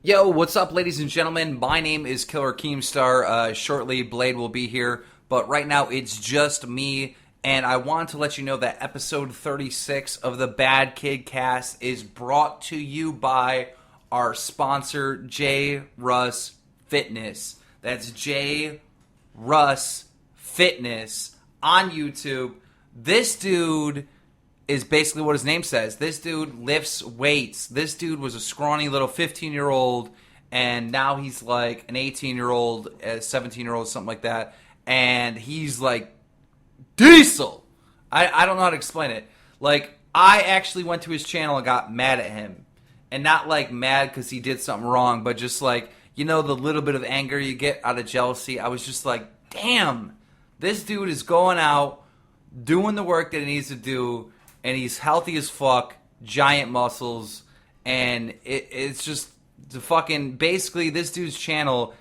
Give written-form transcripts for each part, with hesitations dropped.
Yo, what's up, ladies and gentlemen? My name is Killer Keemstar. Shortly, Blade will be here, but right now it's just me, and I want to let you know that episode 36 of the BadKidCast is brought to you by our sponsor, J. Russ Fitness. That's J. Russ Fitness on YouTube. This dude is basically what his name says. This dude lifts weights. This dude was a scrawny little 15-year-old, and now he's like an 18-year-old, a 17-year-old, something like that. And he's like diesel. I don't know how to explain it. Like, I actually went to his channel and got mad at him. And not like mad because he did something wrong, but just like, you know, the little bit of anger you get out of jealousy. I was just like, damn, this dude is going out, doing the work that he needs to do, and he's healthy as fuck, giant muscles, and it's just the fucking... Basically, this dude's channel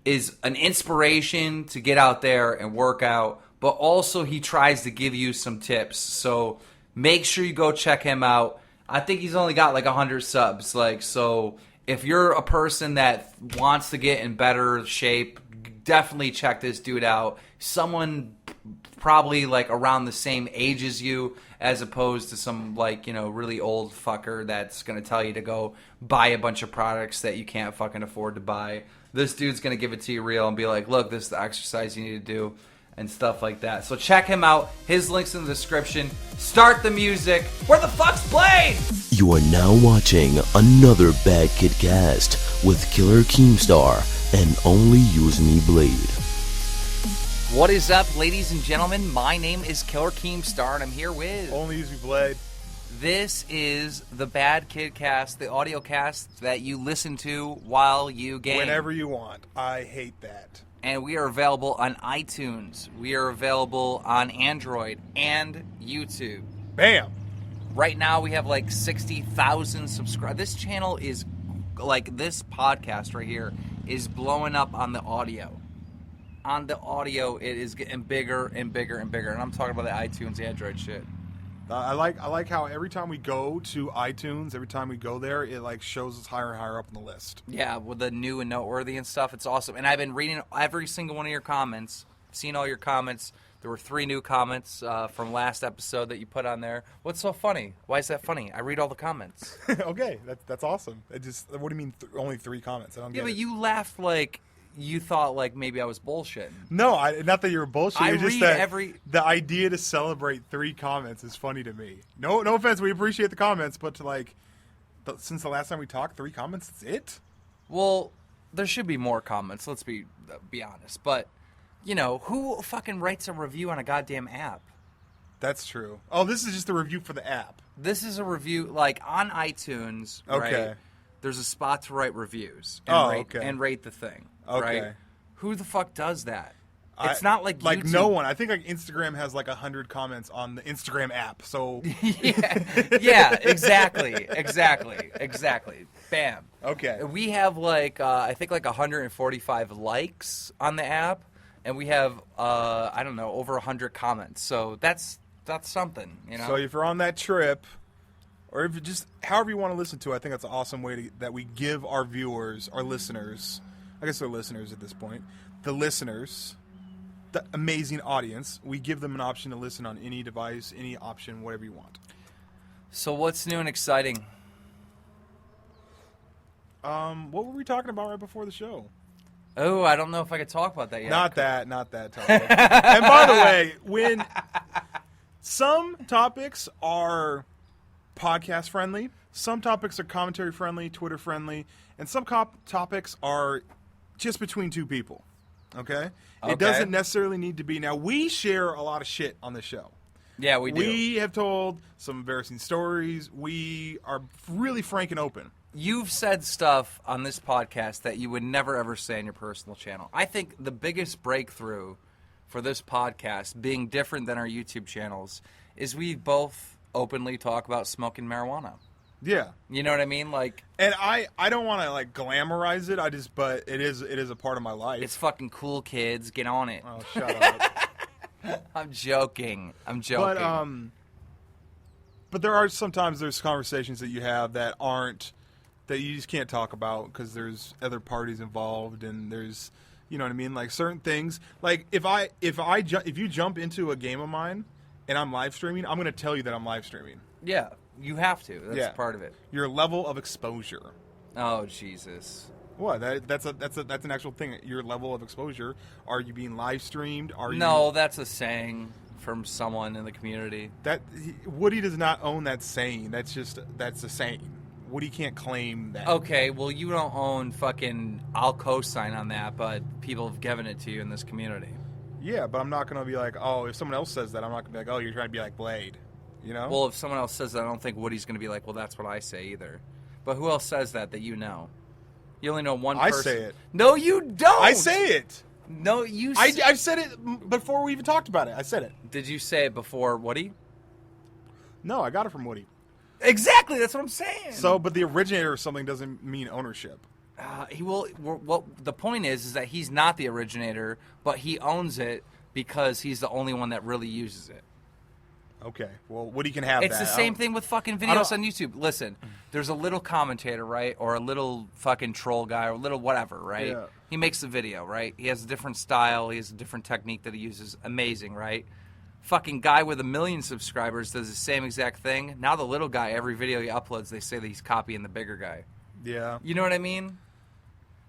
is an inspiration to get out there and work out, but also he tries to give you some tips. So make sure you go check him out. I think he's only got like 100 subs. So if you're a person that wants to get in better shape, definitely check this dude out. Someone probably like around the same age as you, as opposed to some like, you know, really old fucker that's going to tell you to go buy a bunch of products that you can't fucking afford to buy. This dude's going to give it to you real and be like, look, this is the exercise you need to do and stuff like that. So check him out. His link's in the description. Start the music. Where the fuck's Blade? You are now watching another BadKidCast with Killer Keemstar and Only Use Me Blade. What is up, ladies and gentlemen? My name is Killer Keemstar, and I'm here with... Only Use Me Blade. This is the BadKidCast, the audio cast that you listen to while you game. Whenever you want. I hate that. And we are available on iTunes. We are available on Android and YouTube. Bam! Right now, we have like 60,000 subscribers. This channel is, like, this podcast right here is blowing up on the audio. On the audio, it is getting bigger and bigger and bigger. And I'm talking about the iTunes, Android shit. I like how every time we go to iTunes, every time we go there, it like shows us higher and higher up on the list. Yeah, with the new and noteworthy and stuff. It's awesome. And I've been reading every single one of your comments, seen all your comments. There were 3 new comments from last episode that you put on there. What's so funny? Why is that funny? I read all the comments. Okay, that's awesome. What do you mean only 3 comments? I don't get it. Yeah, but you laughed like you thought like maybe I was bullshitting. No, not that you're bullshit. I just read that the idea to celebrate 3 comments is funny to me. No offense, we appreciate the comments, but to like, since the last time we talked, 3 comments, that's it? Well, there should be more comments. Let's be honest. But you know, who fucking writes a review on a goddamn app? That's true. Oh, this is just a review for the app. This is a review like on iTunes. Okay. Right? There's a spot to write reviews and rate the thing. Okay. Right? Who the fuck does that? It's not like YouTube. No one. I think like Instagram has like 100 comments on the Instagram app. So yeah, exactly. Bam. Okay. We have like I think like 145 likes on the app, and we have I don't know, over 100 comments. So that's something, you know. So if you're on that trip, or if you just however you want to listen to it, I think that's an awesome way that we give our viewers, our listeners. I guess they're listeners at this point. The listeners, the amazing audience, we give them an option to listen on any device, any option, whatever you want. So what's new and exciting? What were we talking about right before the show? Oh, I don't know if I could talk about that yet. Not that topic. And by the way, when some topics are podcast friendly, some topics are commentary friendly, Twitter friendly, and some topics are just between 2 people, okay? It doesn't necessarily need to be. Now, we share a lot of shit on the show. Yeah, we do. We have told some embarrassing stories. We are really frank and open. You've said stuff on this podcast that you would never, ever say on your personal channel. I think the biggest breakthrough for this podcast, being different than our YouTube channels, is we both openly talk about smoking marijuana. Yeah. You know what I mean? Like, and I don't want to like glamorize it. But it is a part of my life. It's fucking cool, kids. Get on it. Oh, shut up. I'm joking. But there are sometimes there's conversations that you have that aren't that you just can't talk about because there's other parties involved and there's, you know what I mean? Like certain things. Like if you jump into a game of mine and I'm live streaming, I'm going to tell you that I'm live streaming. Yeah, you have to. That's part of it. Your level of exposure. Oh Jesus. What? That's an actual thing. Your level of exposure. Are you being live streamed? No, that's a saying from someone in the community. Woody does not own that saying. That's a saying. Woody can't claim that. Okay, well you don't own fucking. I'll co-sign on that, but people have given it to you in this community. Yeah, but I'm not gonna be like, oh, if someone else says that, I'm not gonna be like, oh, you're trying to be like Blade. You know? Well, if someone else says that, I don't think Woody's gonna be like, well, that's what I say either. But who else says that you know? You only know one person. I say it. No, you don't. I say it. No, you. I've said it before we even talked about it. I said it. Did you say it before Woody? No, I got it from Woody. Exactly. That's what I'm saying. So, but the originator of something doesn't mean ownership. He will. Well, the point is that he's not the originator, but he owns it because he's the only one that really uses it. Okay. Well, Woody can have that. It's the same thing with fucking videos on YouTube. Listen, there's a little commentator, right? Or a little fucking troll guy or a little whatever, right? Yeah. He makes the video, right? He has a different style. He has a different technique that he uses. Amazing, right? Fucking guy with 1 million subscribers does the same exact thing. Now the little guy, every video he uploads, they say that he's copying the bigger guy. Yeah. You know what I mean?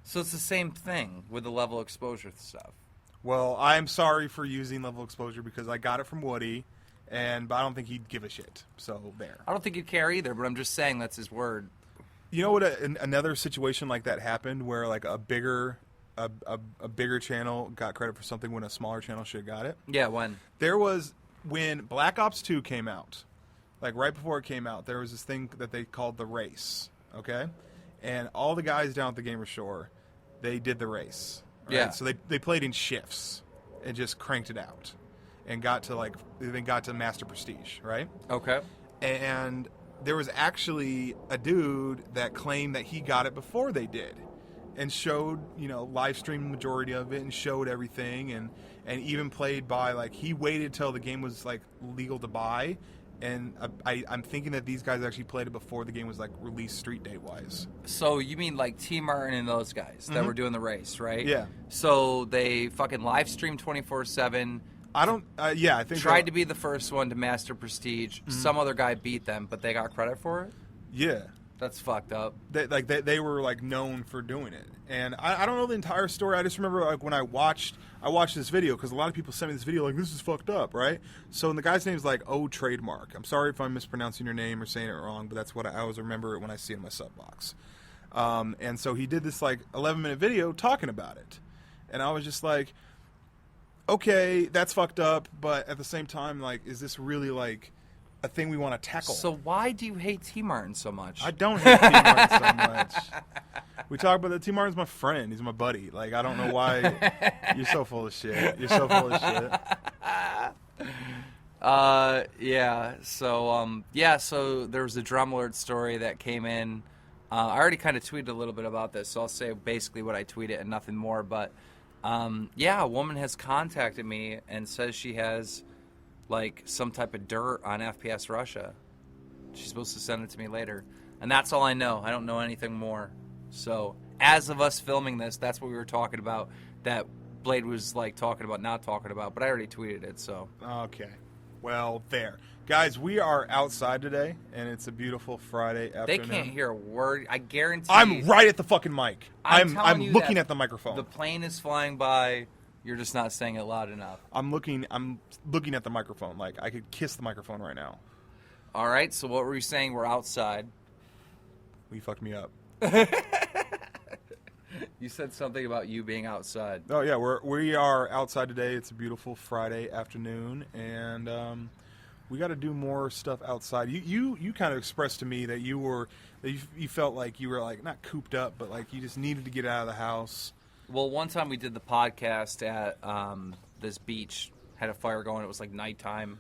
So it's the same thing with the level exposure stuff. Well, I'm sorry for using level exposure because I got it from Woody. But I don't think he'd give a shit. So there. I don't think he'd care either, but I'm just saying that's his word. You know what? Another situation like that happened where like a bigger channel got credit for something when a smaller channel should have got it. Yeah, when? There was when Black Ops 2 came out, like right before it came out, there was this thing that they called the race. Okay, and all the guys down at the Gamer Shore, they did the race. Right? Yeah. So they played in shifts and just cranked it out. And got to Master Prestige, right? Okay. And there was actually a dude that claimed that he got it before they did, and showed, live streamed the majority of it and showed everything, and even played by like he waited till the game was like legal to buy, and I'm thinking that these guys actually played it before the game was like released street date wise. So you mean like T Martin and those guys that were doing the race, right? Yeah. So they fucking live streamed 24/7. I don't. I think tried to be the first one to master Prestige. Some other guy beat them, but they got credit for it. Yeah, that's fucked up. They were like known for doing it, and I don't know the entire story. I just remember like when I watched this video because a lot of people sent me this video like this is fucked up, right? So and the guy's name is like Trademark. I'm sorry if I'm mispronouncing your name or saying it wrong, but that's what I always remember it when I see it in my sub box. And so he did this like 11-minute video talking about it, and I was just like, okay, that's fucked up, but at the same time, like, is this really, like, a thing we want to tackle? So why do you hate T. Martin so much? I don't hate T. Martin so much. We talk about that. T. Martin's my friend. He's my buddy. Like, I don't know why. You're so full of shit. You're so full of shit. Yeah. So there was a Drum Lord story that came in. I already kind of tweeted a little bit about this, so I'll say basically what I tweeted and nothing more, but... a woman has contacted me and says she has, like, some type of dirt on FPS Russia. She's supposed to send it to me later. And that's all I know. I don't know anything more. So, as of us filming this, that's what we were talking about, that Blade was, like, talking about, not talking about. But I already tweeted it, so. Okay. Well, there. Guys, we are outside today, and it's a beautiful Friday afternoon. They can't hear a word. I guarantee. I'm right at the fucking mic. I'm looking that at the microphone. The plane is flying by. You're just not saying it loud enough. I'm looking at the microphone. Like, I could kiss the microphone right now. All right, so what were you saying? We're outside. You fucked me up. You said something about you being outside. Oh, yeah, we are outside today. It's a beautiful Friday afternoon, and we got to do more stuff outside. You kind of expressed to me that you felt like you were like not cooped up, but like you just needed to get out of the house. Well, one time we did the podcast at this beach, had a fire going. It was like nighttime.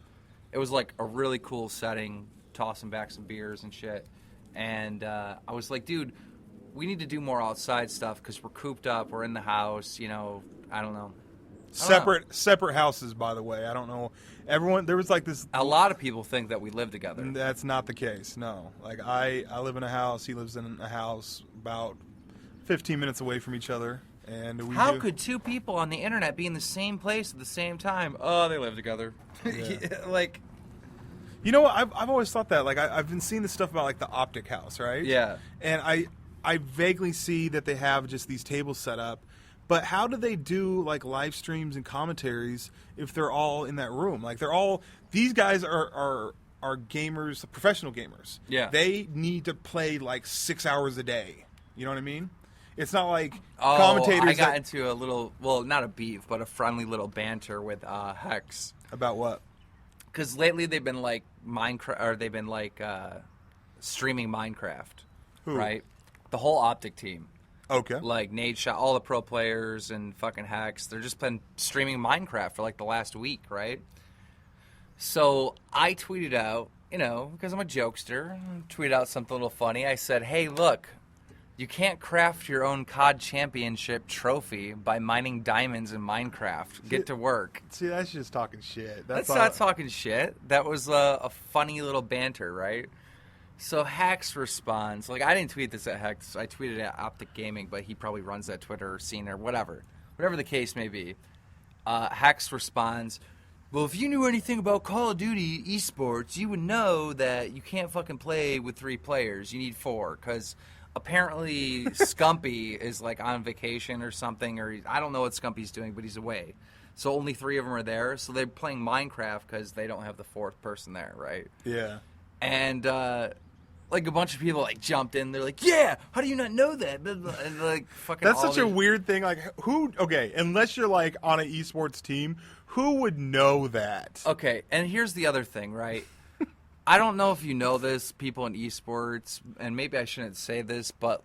It was like a really cool setting, tossing back some beers and shit. And I was like, dude, we need to do more outside stuff because we're cooped up. We're in the house, I don't know. Separate houses, by the way. I don't know. Everyone, there was like this. A lot of people think that we live together. That's not the case. No. Like I live in a house. He lives in a house about 15 minutes away from each other. And How could two people on the internet be in the same place at the same time? Oh, they live together. Yeah. Like, you know what? I've always thought that. Like I've been seeing this stuff about like the Optic House, right? yeah. And I vaguely see that they have just these tables set up. But how do they do like live streams and commentaries if they're all in that room? Like these guys are gamers, professional gamers. Yeah. They need to play like 6 hours a day. You know what I mean? It's not like commentators. I got into a little, well, not a beef, but a friendly little banter with Hex. About what? Because lately they've been like streaming Minecraft. Who? Right? The whole Optic team. Okay. Like Nade Shot, all the pro players and fucking Hex, they're just been streaming Minecraft for like the last week, right? So I tweeted out, because I'm a jokester, tweeted out something a little funny. I said, hey, look, you can't craft your own COD championship trophy by mining diamonds in Minecraft. Get to work. See, that's just talking shit. That's not talking shit. That was a funny little banter, right? So Hex responds, like I didn't tweet this at Hex, I tweeted at Optic Gaming, but he probably runs that Twitter scene or whatever the case may be. Hex responds, well, if you knew anything about Call of Duty esports, you would know that you can't fucking play with 3 players. You need 4, because apparently Scumpy is like on vacation or something, or I don't know what Scumpy's doing, but he's away. So only 3 of them are there. So they're playing Minecraft because they don't have the 4th person there, right? Yeah. And like a bunch of people like jumped in. They're like, "Yeah, how do you not know that?" And like fucking. That's such a weird thing. Like who? Okay, unless you're like on an esports team, who would know that? Okay, and here's the other thing, right? I don't know if you know this, people in esports, and maybe I shouldn't say this, but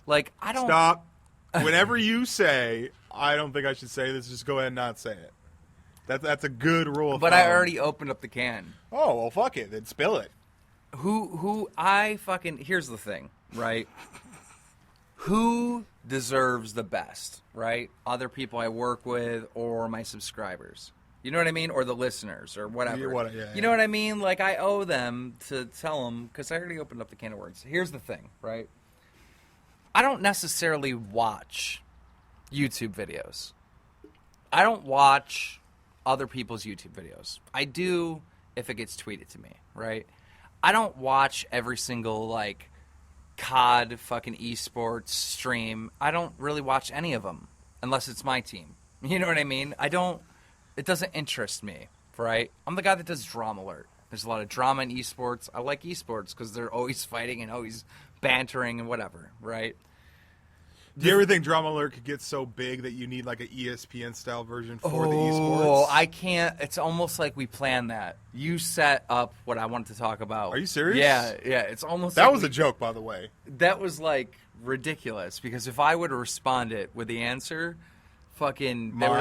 like I don't Stop. Whenever you say, I don't think I should say this, just go ahead and not say it. That's a good rule of But thumb. I already opened up the can. Oh well, fuck it. Then spill it. Here's the thing, right? Who deserves the best, right? Other people I work with or my subscribers. You know what I mean? Or the listeners or whatever. You know what I mean? Like I owe them to tell them, because I already opened up the can of words. Here's the thing, right? I don't necessarily watch YouTube videos. I don't watch other people's YouTube videos. I do if it gets tweeted to me, right? I don't watch every single, like, COD fucking esports stream. I don't really watch any of them unless it's my team. You know what I mean? It doesn't interest me, right? I'm the guy that does Drama Alert. There's a lot of drama in esports. I like esports because they're always fighting and always bantering and whatever, right? Do you ever think Drama Alert could get so big that you need like an ESPN style version for the esports? Oh, I can't. It's almost like we planned that. You set up what I wanted to talk about. Are you serious? Yeah. It's almost that like was a joke, by the way. That was like ridiculous because if I would have responded with the answer, fucking they would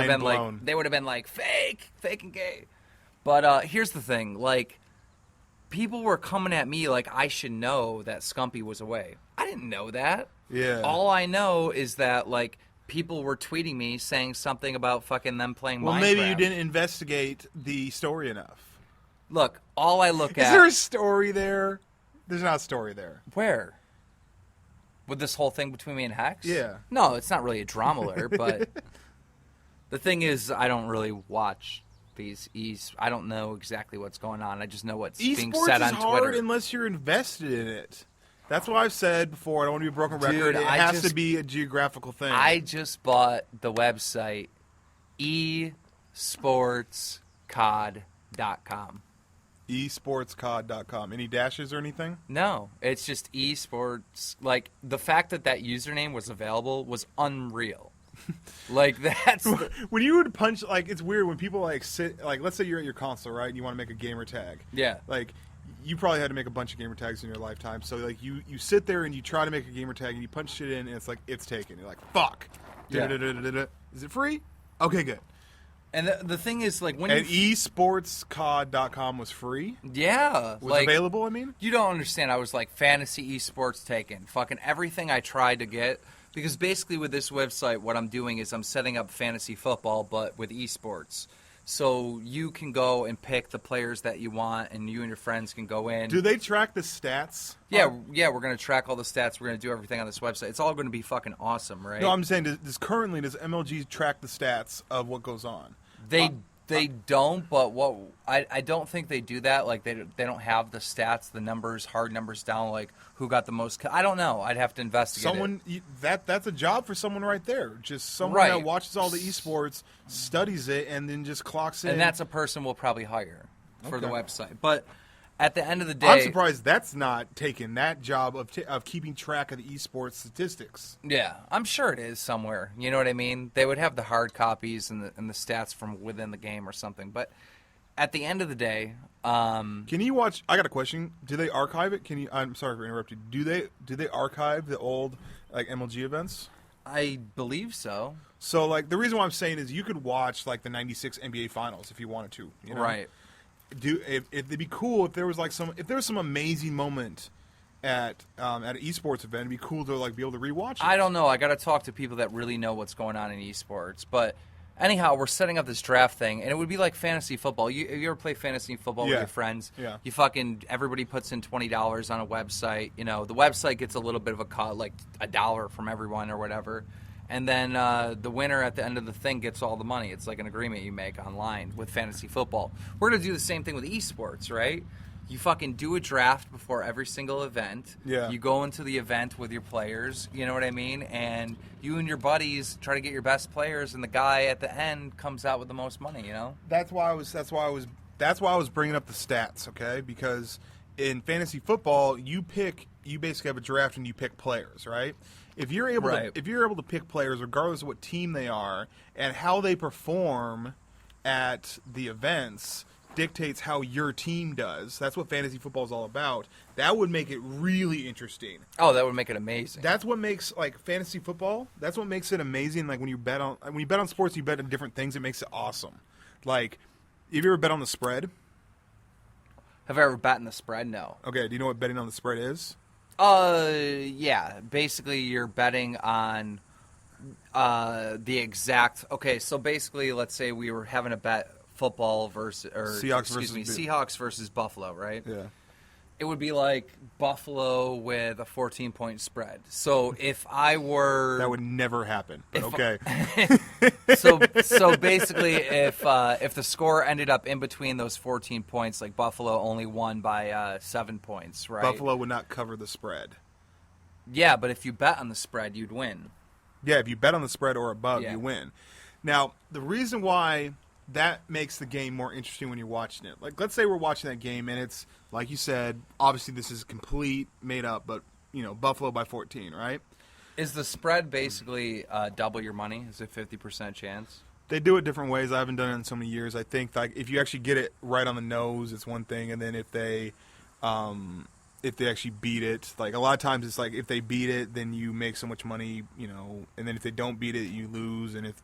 have been like fake and gay. But here's the thing, like people were coming at me like I should know that Scumpy was away. I didn't know that. Yeah. All I know is that, like, people were tweeting me saying something about fucking them playing Minecraft. Well, maybe you didn't investigate the story enough. Look, all I look at... Is there a story there? There's not a story there. Where? With this whole thing between me and Hex? Yeah. No, it's not really a drama alert, but... The thing is, I don't really watch these I don't know exactly what's going on. I just know what's being said on Twitter. Esports is hard unless you're invested in it. That's why I've said before, I don't want to be a broken record. It has to be a geographical thing. I just bought the website esportscod.com. esportscod.com. Any dashes or anything? No, it's just esports. Like, the fact that username was available was unreal. Like, that's... When you would punch, like, it's weird when people, like, sit... Like, let's say you're at your console, right, and you want to make a gamer tag. Yeah. Like... You probably had to make a bunch of gamer tags in your lifetime. So, like, you sit there and you try to make a gamer tag and you punch it in and it's like, it's taken. You're like, fuck. Yeah. Is it free? Okay, good. And the thing is, like, when and esportscod.com was free? Yeah. Was available, I mean? You don't understand. I was like, fantasy esports taken. Fucking everything I tried to get. Because basically with this website, what I'm doing is I'm setting up fantasy football, but with esports. So you can go and pick the players that you want, and you and your friends can go in. Do they track the stats? Yeah, we're going to track all the stats. We're going to do everything on this website. It's all going to be fucking awesome, right? No, I'm saying, does MLG track the stats of what goes on? They don't, but I don't think they do that. Like they don't have the stats, the numbers, hard numbers down, like who got the most. I don't know. I'd have to investigate. That's a job for someone right there. Just someone Right. that watches all the esports, studies it, and then just clocks in. And that's a person we'll probably hire for the Okay. website. But at the end of the day, I'm surprised that's not taking that job of keeping track of the esports statistics. yeah, I'm sure it is somewhere. You know what I mean? They would have the hard copies and the stats from within the game or something. But at the end of the day, Can you watch? I got a question. Do they archive it? I'm sorry for interrupting. Do they archive the old like MLG events? I believe so. So like the reason why I'm saying is you could watch like the '96 NBA Finals if you wanted to. You know? Right. If it'd be cool if there was some amazing moment at an esports event, it'd be cool to like be able to rewatch it. I don't know. I got to talk to people that really know what's going on in esports. But anyhow, we're setting up this draft thing, and it would be like fantasy football. You ever play fantasy football with Yeah. your friends? Yeah. Everybody puts in $20 on a website. You know, the website gets a little bit of a cut, like $1 from everyone or whatever. And then the winner at the end of the thing gets all the money. It's like an agreement you make online with fantasy football. We're going to do the same thing with esports, right? You fucking do a draft before every single event. Yeah. You go into the event with your players, you know what I mean? And you and your buddies try to get your best players, and the guy at the end comes out with the most money, you know? That's why I was bringing up the stats, okay? Because in fantasy football, you basically have a draft and you pick players, right? If you're able to pick players regardless of what team they are and how they perform at the events dictates how your team does. That's what fantasy football is all about. That would make it really interesting. Oh, that would make it amazing. That's what makes like fantasy football. That's what makes it amazing. Like when you bet on sports, you bet on different things. It makes it awesome. Like, have you ever bet on the spread? Have I ever bet in the spread? No. Okay. Do you know what betting on the spread is? Yeah. Basically, you're betting on the exact. Okay, so basically, let's say we were having a bet football versus Seahawks versus Buffalo, right? Yeah. It would be like Buffalo with a 14-point spread. So if I were That would never happen. But okay. so basically, if the score ended up in between those 14 points, like Buffalo only won by 7 points, right? Buffalo would not cover the spread. Yeah, but if you bet on the spread, you'd win. Yeah, if you bet on the spread or above, Yeah. you win. Now, the reason why that makes the game more interesting when you're watching it. Like, let's say we're watching that game, and it's, like you said, obviously this is complete, made up, but, you know, Buffalo by 14, right? Is the spread basically double your money? Is it 50% chance? They do it different ways. I haven't done it in so many years. I think, like, if you actually get it right on the nose, it's one thing, and then if they actually beat it, like, a lot of times it's like, if they beat it, then you make so much money, you know, and then if they don't beat it, you lose, and if,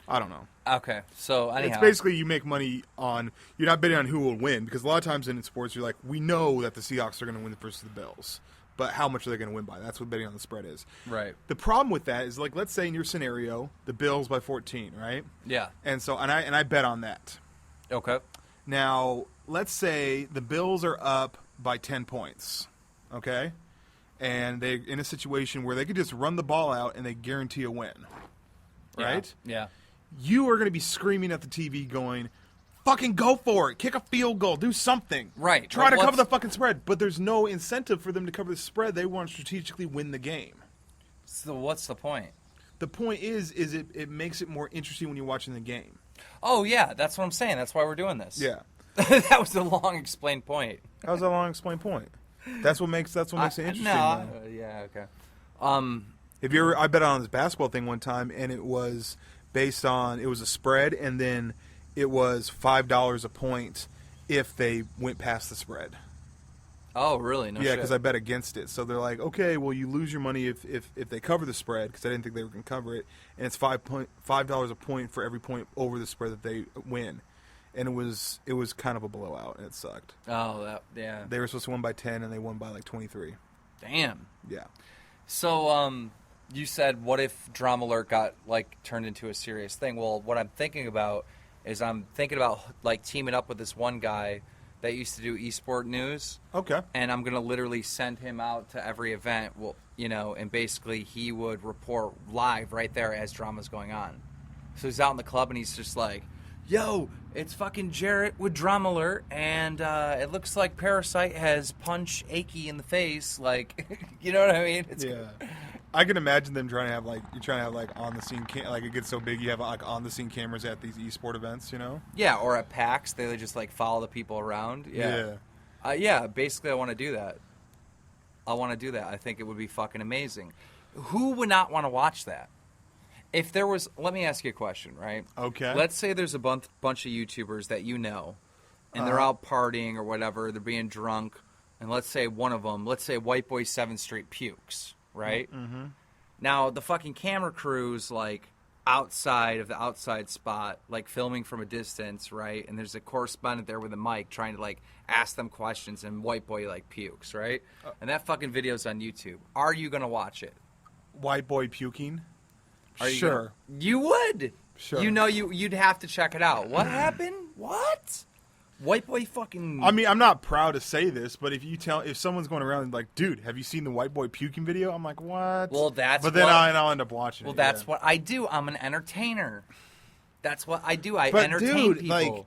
I don't know. Okay, so anyhow. It's basically you make money on, you're not betting on who will win, because a lot of times in sports you're like, we know that the Seahawks are going to win versus the Bills, but how much are they going to win by? That's what betting on the spread is. Right. The problem with that is, like, let's say in your scenario, the Bills by 14, right? Yeah. And so, and I bet on that. Okay. Now, let's say the Bills are up by 10 points, okay? And they're in a situation where they could just run the ball out and they guarantee a win, right? Yeah. You are going to be screaming at the TV going, fucking go for it. Kick a field goal. Do something. Right. Try to cover the fucking spread. But there's no incentive for them to cover the spread. They want to strategically win the game. So what's the point? The point is it makes it more interesting when you're watching the game. Oh, yeah, that's what I'm saying. That's why we're doing this. Yeah. That was a long explained point. That was a long explained point. That's what makes it interesting. No, though. yeah, okay. I bet on this basketball thing one time, and it was based on, it was a spread, and then it was $5 a point if they went past the spread. Oh, really? No Yeah, shit. because I bet against it. So they're like, okay, well, you lose your money if they cover the spread, because I didn't think they were going to cover it, and it's $5 a point for every point over the spread that they win. And it was kind of a blowout, and it sucked. Oh, yeah. They were supposed to win by 10, and they won by like 23. Damn. Yeah. So, you said, what if Drama Alert got, like, turned into a serious thing? Well, what I'm thinking about is like, teaming up with this one guy that used to do esport news. Okay. And I'm going to literally send him out to every event, and basically he would report live right there as drama's going on. So he's out in the club and he's just like, yo, it's fucking Jarrett with Drama Alert, and it looks like Parasite has punched Aki in the face. Like, you know what I mean? I can imagine them trying to have on the scene like it gets so big you have like on the scene cameras at these esport events, you know? Yeah, or at PAX they just like follow the people around. Yeah. Basically I want to do that. I think it would be fucking amazing. Who would not want to watch that? If there was, let me ask you a question, right? Okay. Let's say there's a bunch of YouTubers that you know, and they're out partying or whatever, they're being drunk, and let's say one of them, White Boy 7th Street pukes, right? Mm-hmm. Now, the fucking camera crew's, like, outside of the outside spot, like, filming from a distance, right? And there's a correspondent there with a mic trying to, like, ask them questions, and White Boy, like, pukes, right? And that fucking video's on YouTube. Are you going to watch it? White Boy puking? Sure. You would. Sure. You know you'd have to check it out. What happened? What? White Boy fucking... I mean, I'm not proud to say this, but if someone's going around and like, dude, have you seen the White Boy puking video? I'm like, what? Well, I'll end up watching it. Well, that's what I do. I'm an entertainer. That's what I do. I entertain people. Like,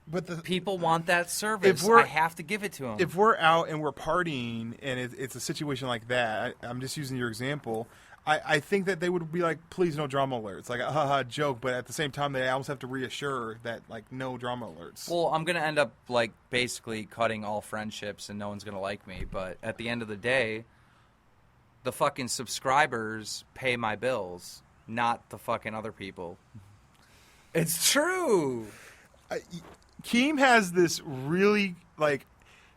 but the people want that service. I have to give it to them. If we're out and we're partying and it's a situation like that, I'm just using your example. I think that they would be like, please, no drama alerts. Like, haha, joke. But at the same time, they almost have to reassure that, like, no drama alerts. Well, I'm going to end up, like, basically cutting all friendships and no one's going to like me. But at the end of the day, the fucking subscribers pay my bills, not the fucking other people. It's true. Keem has this really, like...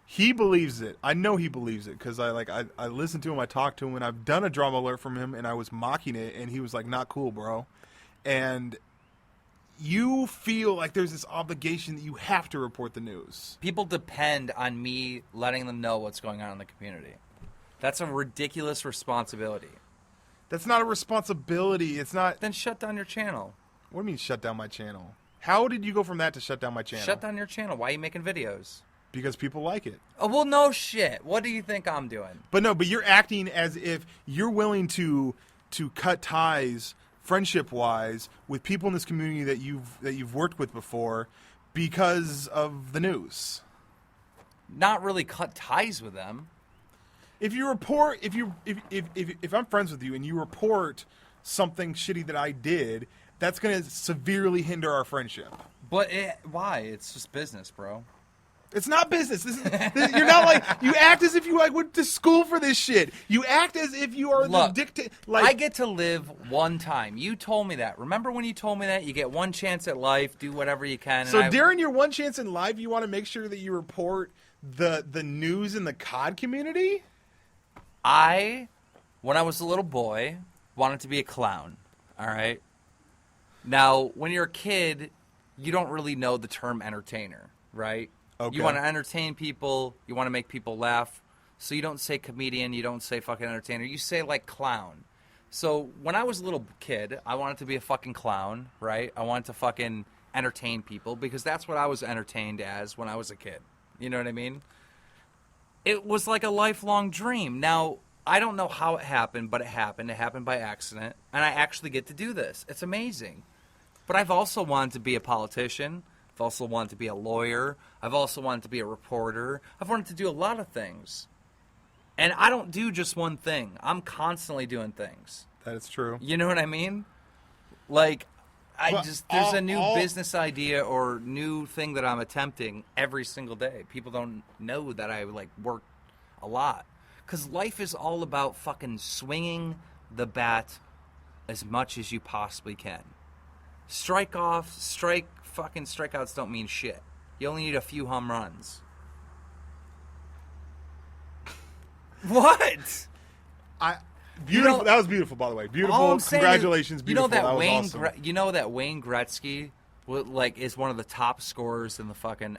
He believes it. I know he believes it because I listened to him, I talked to him, and I've done a drama alert from him, and I was mocking it, and he was like, not cool, bro. And you feel like there's this obligation that you have to report the news. People depend on me letting them know what's going on in the community. That's a ridiculous responsibility. That's not a responsibility. It's not... Then shut down your channel. What do you mean shut down my channel? How did you go from that to shut down my channel? Shut down your channel. Why are you making videos? Because people like it. Oh, well, no shit. What do you think I'm doing? But you're acting as if you're willing to cut ties friendship-wise with people in this community that you've worked with before because of the news. Not really cut ties with them. If I'm friends with you and you report something shitty that I did, that's going to severely hinder our friendship. But why? It's just business, bro. It's not business. You're not like, you act as if you like went to school for this shit. You act as if you are the dictator. Like, I get to live one time. You told me that. Remember when you told me that? You get one chance at life. Do whatever you can. So during your one chance in life, you want to make sure that you report the news in the COD community? When I was a little boy, wanted to be a clown. All right? Now, when you're a kid, you don't really know the term entertainer, right? Okay. You want to entertain people. You want to make people laugh. So you don't say comedian. You don't say fucking entertainer. You say, like, clown. So when I was a little kid, I wanted to be a fucking clown, right? I wanted to fucking entertain people because that's what I was entertained as when I was a kid. You know what I mean? It was like a lifelong dream. Now, I don't know how it happened, but it happened. It happened by accident. And I actually get to do this. It's amazing. But I've also wanted to be a politician. I've also wanted to be a lawyer. I've also wanted to be a reporter. I've wanted to do a lot of things. And I don't do just one thing. I'm constantly doing things. That is true. You know what I mean? Like, there's a new business idea or new thing that I'm attempting every single day. People don't know that I, like, work a lot. Because life is all about fucking swinging the bat as much as you possibly can. Fucking strikeouts don't mean shit. You only need a few home runs. What? Beautiful. That was beautiful, by the way. Beautiful. Congratulations. Beautiful. You know that Wayne Gretzky, is one of the top scorers in the fucking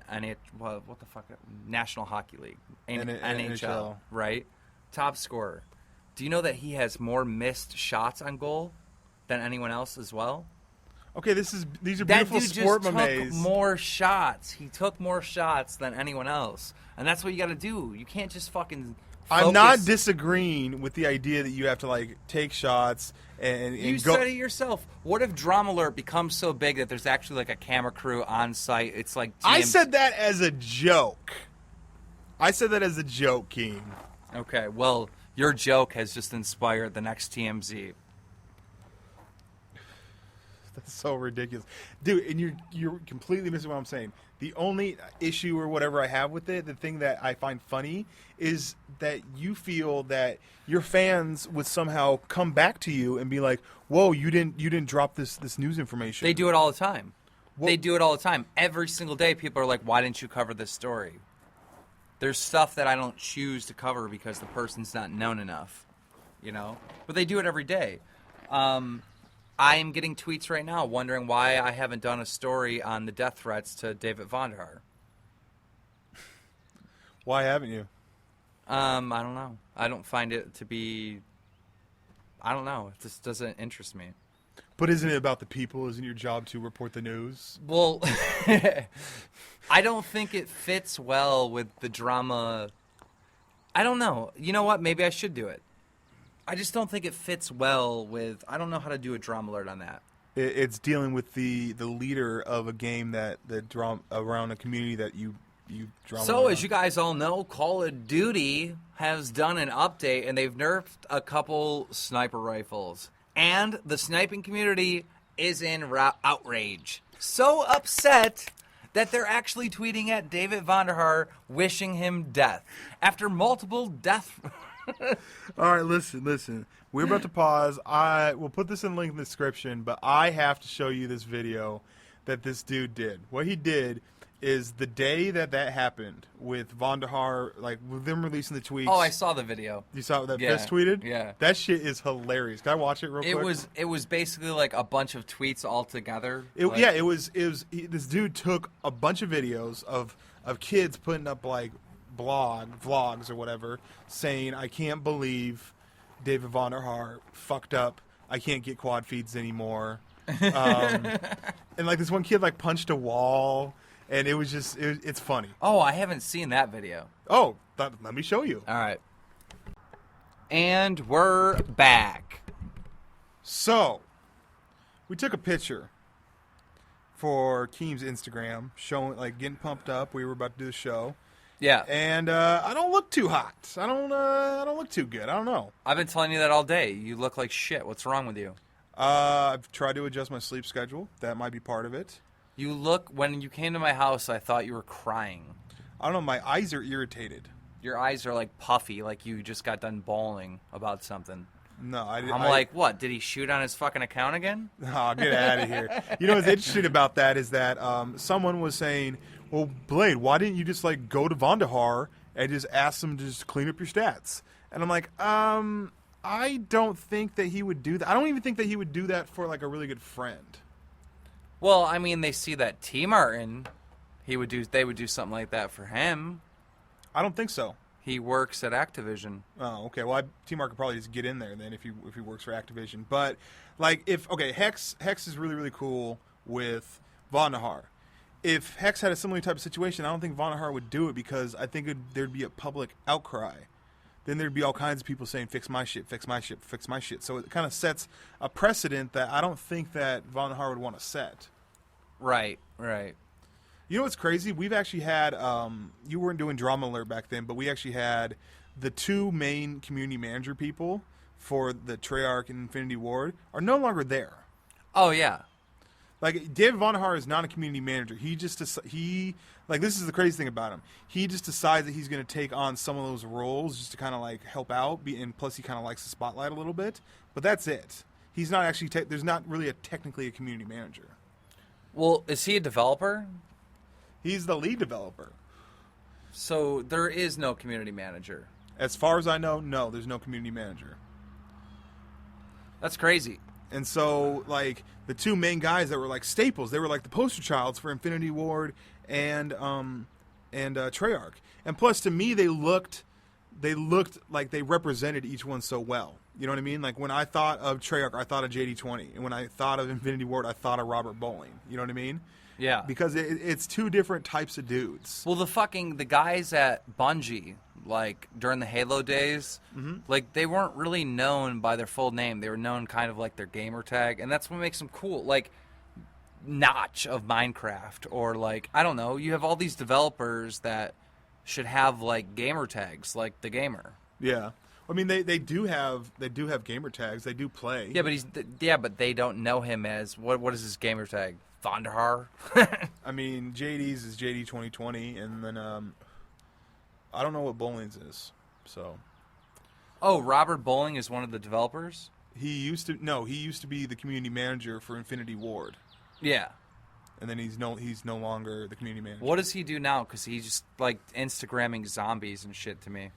National Hockey League, NHL, right? Top scorer. Do you know that he has more missed shots on goal than anyone else as well? Okay, these are That beautiful dude sport just memes. took more shots. He took more shots than anyone else. And that's what you got to do. You can't just fucking focus. I'm not disagreeing with the idea that you have to like take shots and You go. said it yourself. What if Drama Alert becomes so big that there's actually like a camera crew on site? It's like I said that as a joke. King. Okay, well, your joke has just inspired the next TMZ. That's so ridiculous, dude. And you're completely missing what I'm saying. The only issue or whatever I have with it, the thing that I find funny, is that you feel that your fans would somehow come back to you and be like, "Whoa, you didn't drop this news information." They do it all the time. Well- They do it all the time. Every single day, people are like, "Why didn't you cover this story?" There's stuff that I don't choose to cover because the person's not known enough, you know. But they do it every day. I am getting tweets right now wondering why I haven't done a story on the death threats to David Vonderhaar. Why haven't you? I don't know. I don't find it to be. I don't know. It just doesn't interest me. But isn't it about the people? Isn't your job to report the news? Well, I don't think it fits well with the drama. I don't know. You know what? Maybe I should do it. I just don't think it fits well with. I don't know how to do a drama alert on that. It's dealing with the leader of a game that around a community that you drama. So, around. as you guys all know, Call of Duty has done an update, and they've nerfed a couple sniper rifles. And the sniping community is in outrage. So upset that they're actually tweeting at David Vonderhaar wishing him death. After multiple death... All right, listen. We're about to pause. I will put this in the link in the description, but I have to show you this video that this dude did. What he did is the day that happened with Vonderhaar, like with them releasing the tweets. Oh, I saw the video. You saw that Yeah, Fist tweeted? yeah. That shit is hilarious. Can I watch it real quick? It was basically like a bunch of tweets all together. This dude took a bunch of videos of kids putting up like vlogs or whatever, saying, "I can't believe David Vonderhaar fucked up. I can't get quad feeds anymore." And like this one kid like punched a wall, and it was just it's funny. Oh, I haven't seen that video. Oh, let me show you. All right. And we're back. So, we took a picture for Keem's Instagram, showing like getting pumped up. We were about to do the show. Yeah. And I don't look too hot. I don't look too good. I don't know. I've been telling you that all day. You look like shit. What's wrong with you? I've tried to adjust my sleep schedule. That might be part of it. You look, when you came to my house, I thought you were crying. I don't know. My eyes are irritated. Your eyes are like puffy, like you just got done bawling about something. No, I'm like, what? Did he shoot on his fucking account again? Oh, get out of here. You know what's interesting about that is that someone was saying, well, Blade, why didn't you just like go to Vonderhaar and just ask him to just clean up your stats? And I'm like, I don't think that he would do that. I don't even think that he would do that for like a really good friend. Well, I mean, they see that T. Martin, they would do something like that for him. I don't think so. He works at Activision. Oh, okay. Well, T-Mark could probably just get in there then if he works for Activision. But like Hex is really really cool with Vonderhaar. If Hex had a similar type of situation, I don't think Vonderhaar would do it because I think there'd be a public outcry. Then there'd be all kinds of people saying, "Fix my shit, fix my shit, fix my shit." So it kind of sets a precedent that I don't think that Vonderhaar would want to set. Right. You know what's crazy? We've actually had, you weren't doing Drama Alert back then, but we actually had the two main community manager people for the Treyarch and Infinity Ward are no longer there. Oh, yeah. Like, David Vonderhaar is not a community manager. This is the crazy thing about him. He just decides that he's going to take on some of those roles just to kind of, like, help out, and plus he kind of likes the spotlight a little bit. But that's it. He's not actually, there's not really technically a community manager. Well, is he a developer? He's the lead developer. So there is no community manager. As far as I know, no, there's no community manager. That's crazy. And so, like, the two main guys that were, like, staples, they were, like, the poster childs for Infinity Ward and Treyarch. And plus, to me, they looked they looked like they represented each one so well. You know what I mean? Like when I thought of Treyarch, I thought of JD20, and when I thought of Infinity Ward, I thought of Robert Bowling. You know what I mean? Yeah. Because it's two different types of dudes. Well, the guys at Bungie, like during the Halo days, like they weren't really known by their full name. They were known kind of like their gamer tag, and that's what makes them cool. Like Notch of Minecraft, or like I don't know. You have all these developers that should have like gamer tags, like the gamer. Yeah. I mean, they do have gamer tags. They do play. Yeah, but they don't know him as what is his gamer tag? Thunderhar. I mean, JD's is JD 2020, and then I don't know what Bowling's is. So. Oh, Robert Bowling is one of the developers? He used to be the community manager for Infinity Ward. Yeah. And then he's no longer the community manager. What does he do now? Because he's just like Instagramming zombies and shit to me.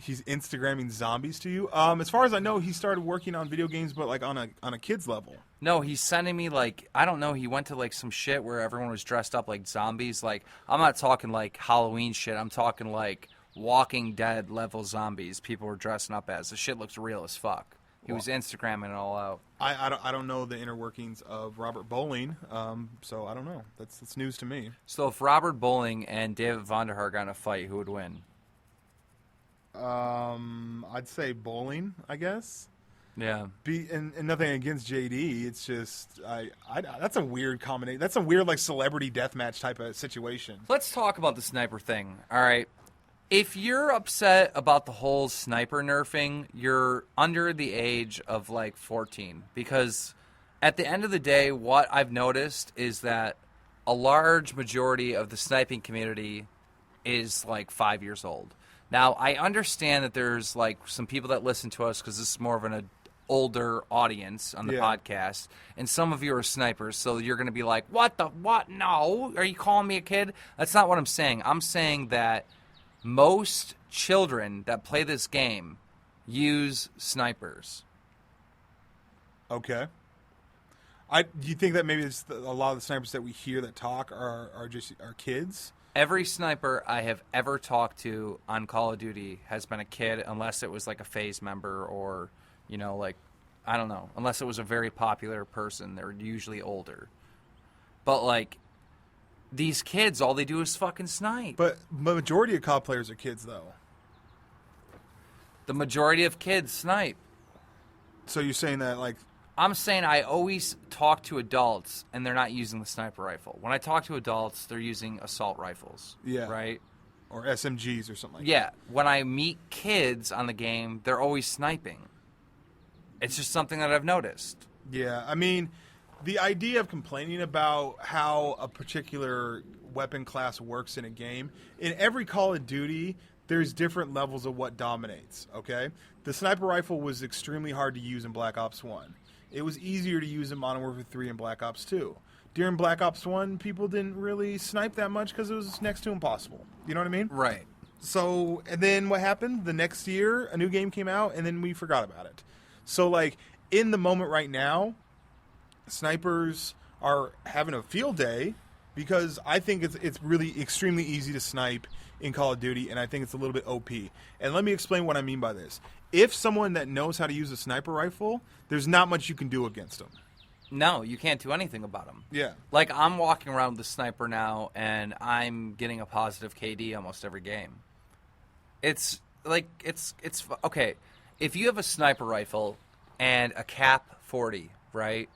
He's Instagramming zombies to you? As far as I know, he started working on video games, but like on a kid's level. No, he's sending me like I don't know. He went to like some shit where everyone was dressed up like zombies. Like I'm not talking like Halloween shit. I'm talking like Walking Dead level zombies. People were dressing up as. The shit looks real as fuck. He was Instagramming it all out. I don't know the inner workings of Robert Bowling, so I don't know. That's news to me. So if Robert Bowling and David Vonderhaar got in a fight, who would win? I'd say Bowling, I guess. Yeah. And nothing against JD. It's just that's a weird combination. That's a weird like celebrity deathmatch type of situation. Let's talk about the sniper thing. All right. If you're upset about the whole sniper nerfing, you're under the age of like 14. Because at the end of the day, what I've noticed is that a large majority of the sniping community is like 5 years old. Now, I understand that there's like some people that listen to us because this is more of an older audience on the podcast, and some of you are snipers, so you're going to be like, what? No, are you calling me a kid? That's not what I'm saying. I'm saying that most children that play this game use snipers. Okay. Do you think that maybe it's a lot of the snipers that we hear that talk are kids? Every sniper I have ever talked to on Call of Duty has been a kid, unless it was like a FaZe member or, you know, like, I don't know. Unless it was a very popular person. They're usually older. But, like, these kids, all they do is fucking snipe. But the majority of COD players are kids, though. The majority of kids snipe. So you're saying that, like... I'm saying I always talk to adults, and they're not using the sniper rifle. When I talk to adults, they're using assault rifles. Yeah. Right? Or SMGs or something like that. Yeah. When I meet kids on the game, they're always sniping. It's just something that I've noticed. Yeah. I mean, the idea of complaining about how a particular weapon class works in a game, in every Call of Duty, there's different levels of what dominates, okay? The sniper rifle was extremely hard to use in Black Ops 1. It was easier to use in Modern Warfare 3 and Black Ops 2. During Black Ops 1, people didn't really snipe that much because it was next to impossible. You know what I mean? Right. So, and then what happened? The next year, a new game came out, and then we forgot about it. So, like, in the moment right now, snipers are having a field day because I think it's really extremely easy to snipe in Call of Duty, and I think it's a little bit OP. And let me explain what I mean by this. If someone that knows how to use a sniper rifle, there's not much you can do against them. No, you can't do anything about them. Yeah. Like, I'm walking around with a sniper now, and I'm getting a positive KD almost every game. It's, like, it's okay, if you have a sniper rifle and a cap 40, right,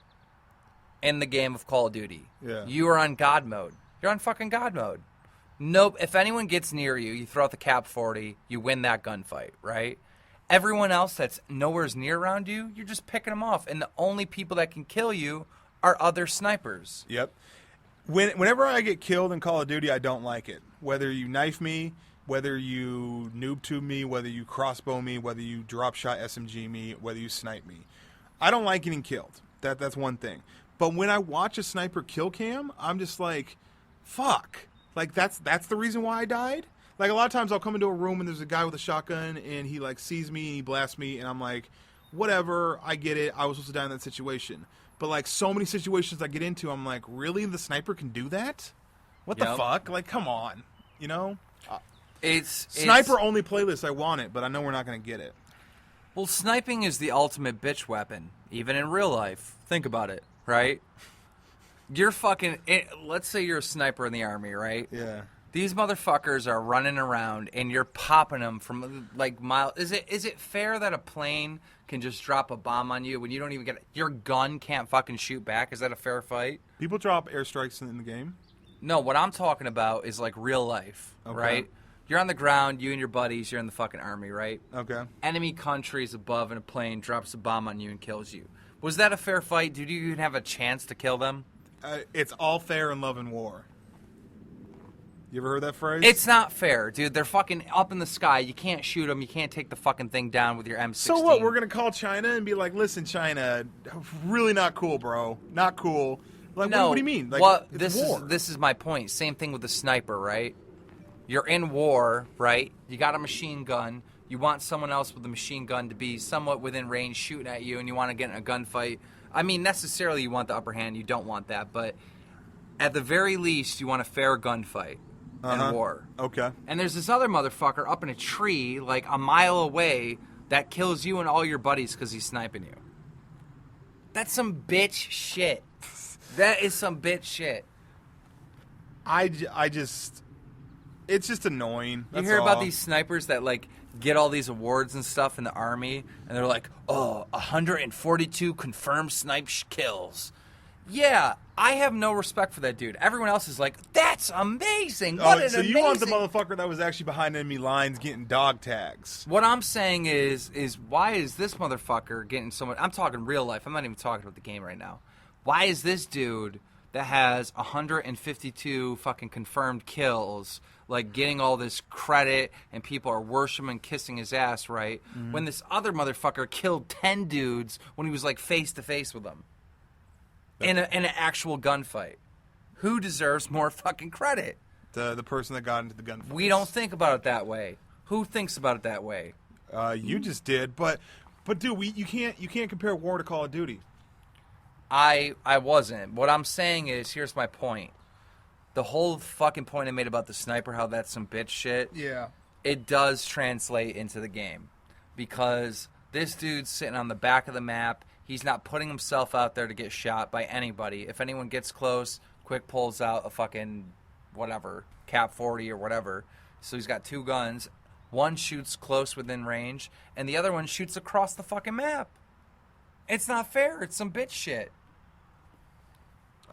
in the game of Call of Duty, you are on God mode. You're on fucking God mode. Nope. If anyone gets near you, you throw out the cap 40, you win that gunfight, right? Everyone else that's nowhere near around you, you're just picking them off. And the only people that can kill you are other snipers. Yep. Whenever I get killed in Call of Duty, I don't like it. Whether you knife me, whether you noob tube me, whether you crossbow me, whether you drop shot SMG me, whether you snipe me. I don't like getting killed. That's one thing. But when I watch a sniper kill cam, I'm just like, fuck. Like, that's the reason why I died? Like, a lot of times I'll come into a room and there's a guy with a shotgun and he, like, sees me and he blasts me and I'm like, whatever, I get it. I was supposed to die in that situation. But, like, so many situations I get into, I'm like, really? The sniper can do that? What the fuck? Like, come on. You know? It's Sniper only playlist. I want it, but I know we're not going to get it. Well, sniping is the ultimate bitch weapon, even in real life. Think about it, right? You're fucking. Let's say you're a sniper in the army, right? Yeah. These motherfuckers are running around, and you're popping them from like miles. Is it fair that a plane can just drop a bomb on you when you don't even get your gun can't fucking shoot back? Is that a fair fight? People drop airstrikes in the game. No, what I'm talking about is like real life, right? You're on the ground, you and your buddies, you're in the fucking army, right? Okay. Enemy countries above in a plane drops a bomb on you and kills you. Was that a fair fight? Did you even have a chance to kill them? It's all fair in love and war. You ever heard that phrase? It's not fair, dude. They're fucking up in the sky. You can't shoot them. You can't take the fucking thing down with your M16. So what? We're going to call China and be like, listen, China, really not cool, bro. Not cool. Like, No. what do you mean? Like, well, it's war. this is my point. Same thing with the sniper, right? You're in war, right? You got a machine gun. You want someone else with a machine gun to be somewhat within range shooting at you, and you want to get in a gunfight. I mean, necessarily you want the upper hand. You don't want that. But at the very least, you want a fair gunfight in war. Okay. And there's this other motherfucker up in a tree, like a mile away, that kills you and all your buddies because he's sniping you. That's some bitch shit. That is some bitch shit. I just... It's just annoying. You hear about these snipers that, like, get all these awards and stuff in the army, and they're like, oh, 142 confirmed snipe kills. Yeah, I have no respect for that dude. Everyone else is like, that's amazing. What an so amazing... you want the motherfucker that was actually behind enemy lines getting dog tags. What I'm saying is why is this motherfucker getting so much... I'm talking real life. I'm not even talking about the game right now. Why is this dude that has 152 fucking confirmed kills, like, getting all this credit and people are worshiping and kissing his ass, right? When this other motherfucker killed 10 dudes when he was, like, face-to-face with them in an actual gunfight. Who deserves more fucking credit? The person that got into the gunfight. We don't think about it that way. Who thinks about it that way? You just did, but dude, you can't compare war to Call of Duty. I wasn't. What I'm saying is, here's my point. The whole fucking point I made about the sniper, how that's some bitch shit. Yeah. It does translate into the game. Because this dude's sitting on the back of the map. He's not putting himself out there to get shot by anybody. If anyone gets close, Quick pulls out a fucking, whatever, Cap 40 or whatever. So he's got two guns. One shoots close within range, and the other one shoots across the fucking map. It's not fair. It's some bitch shit.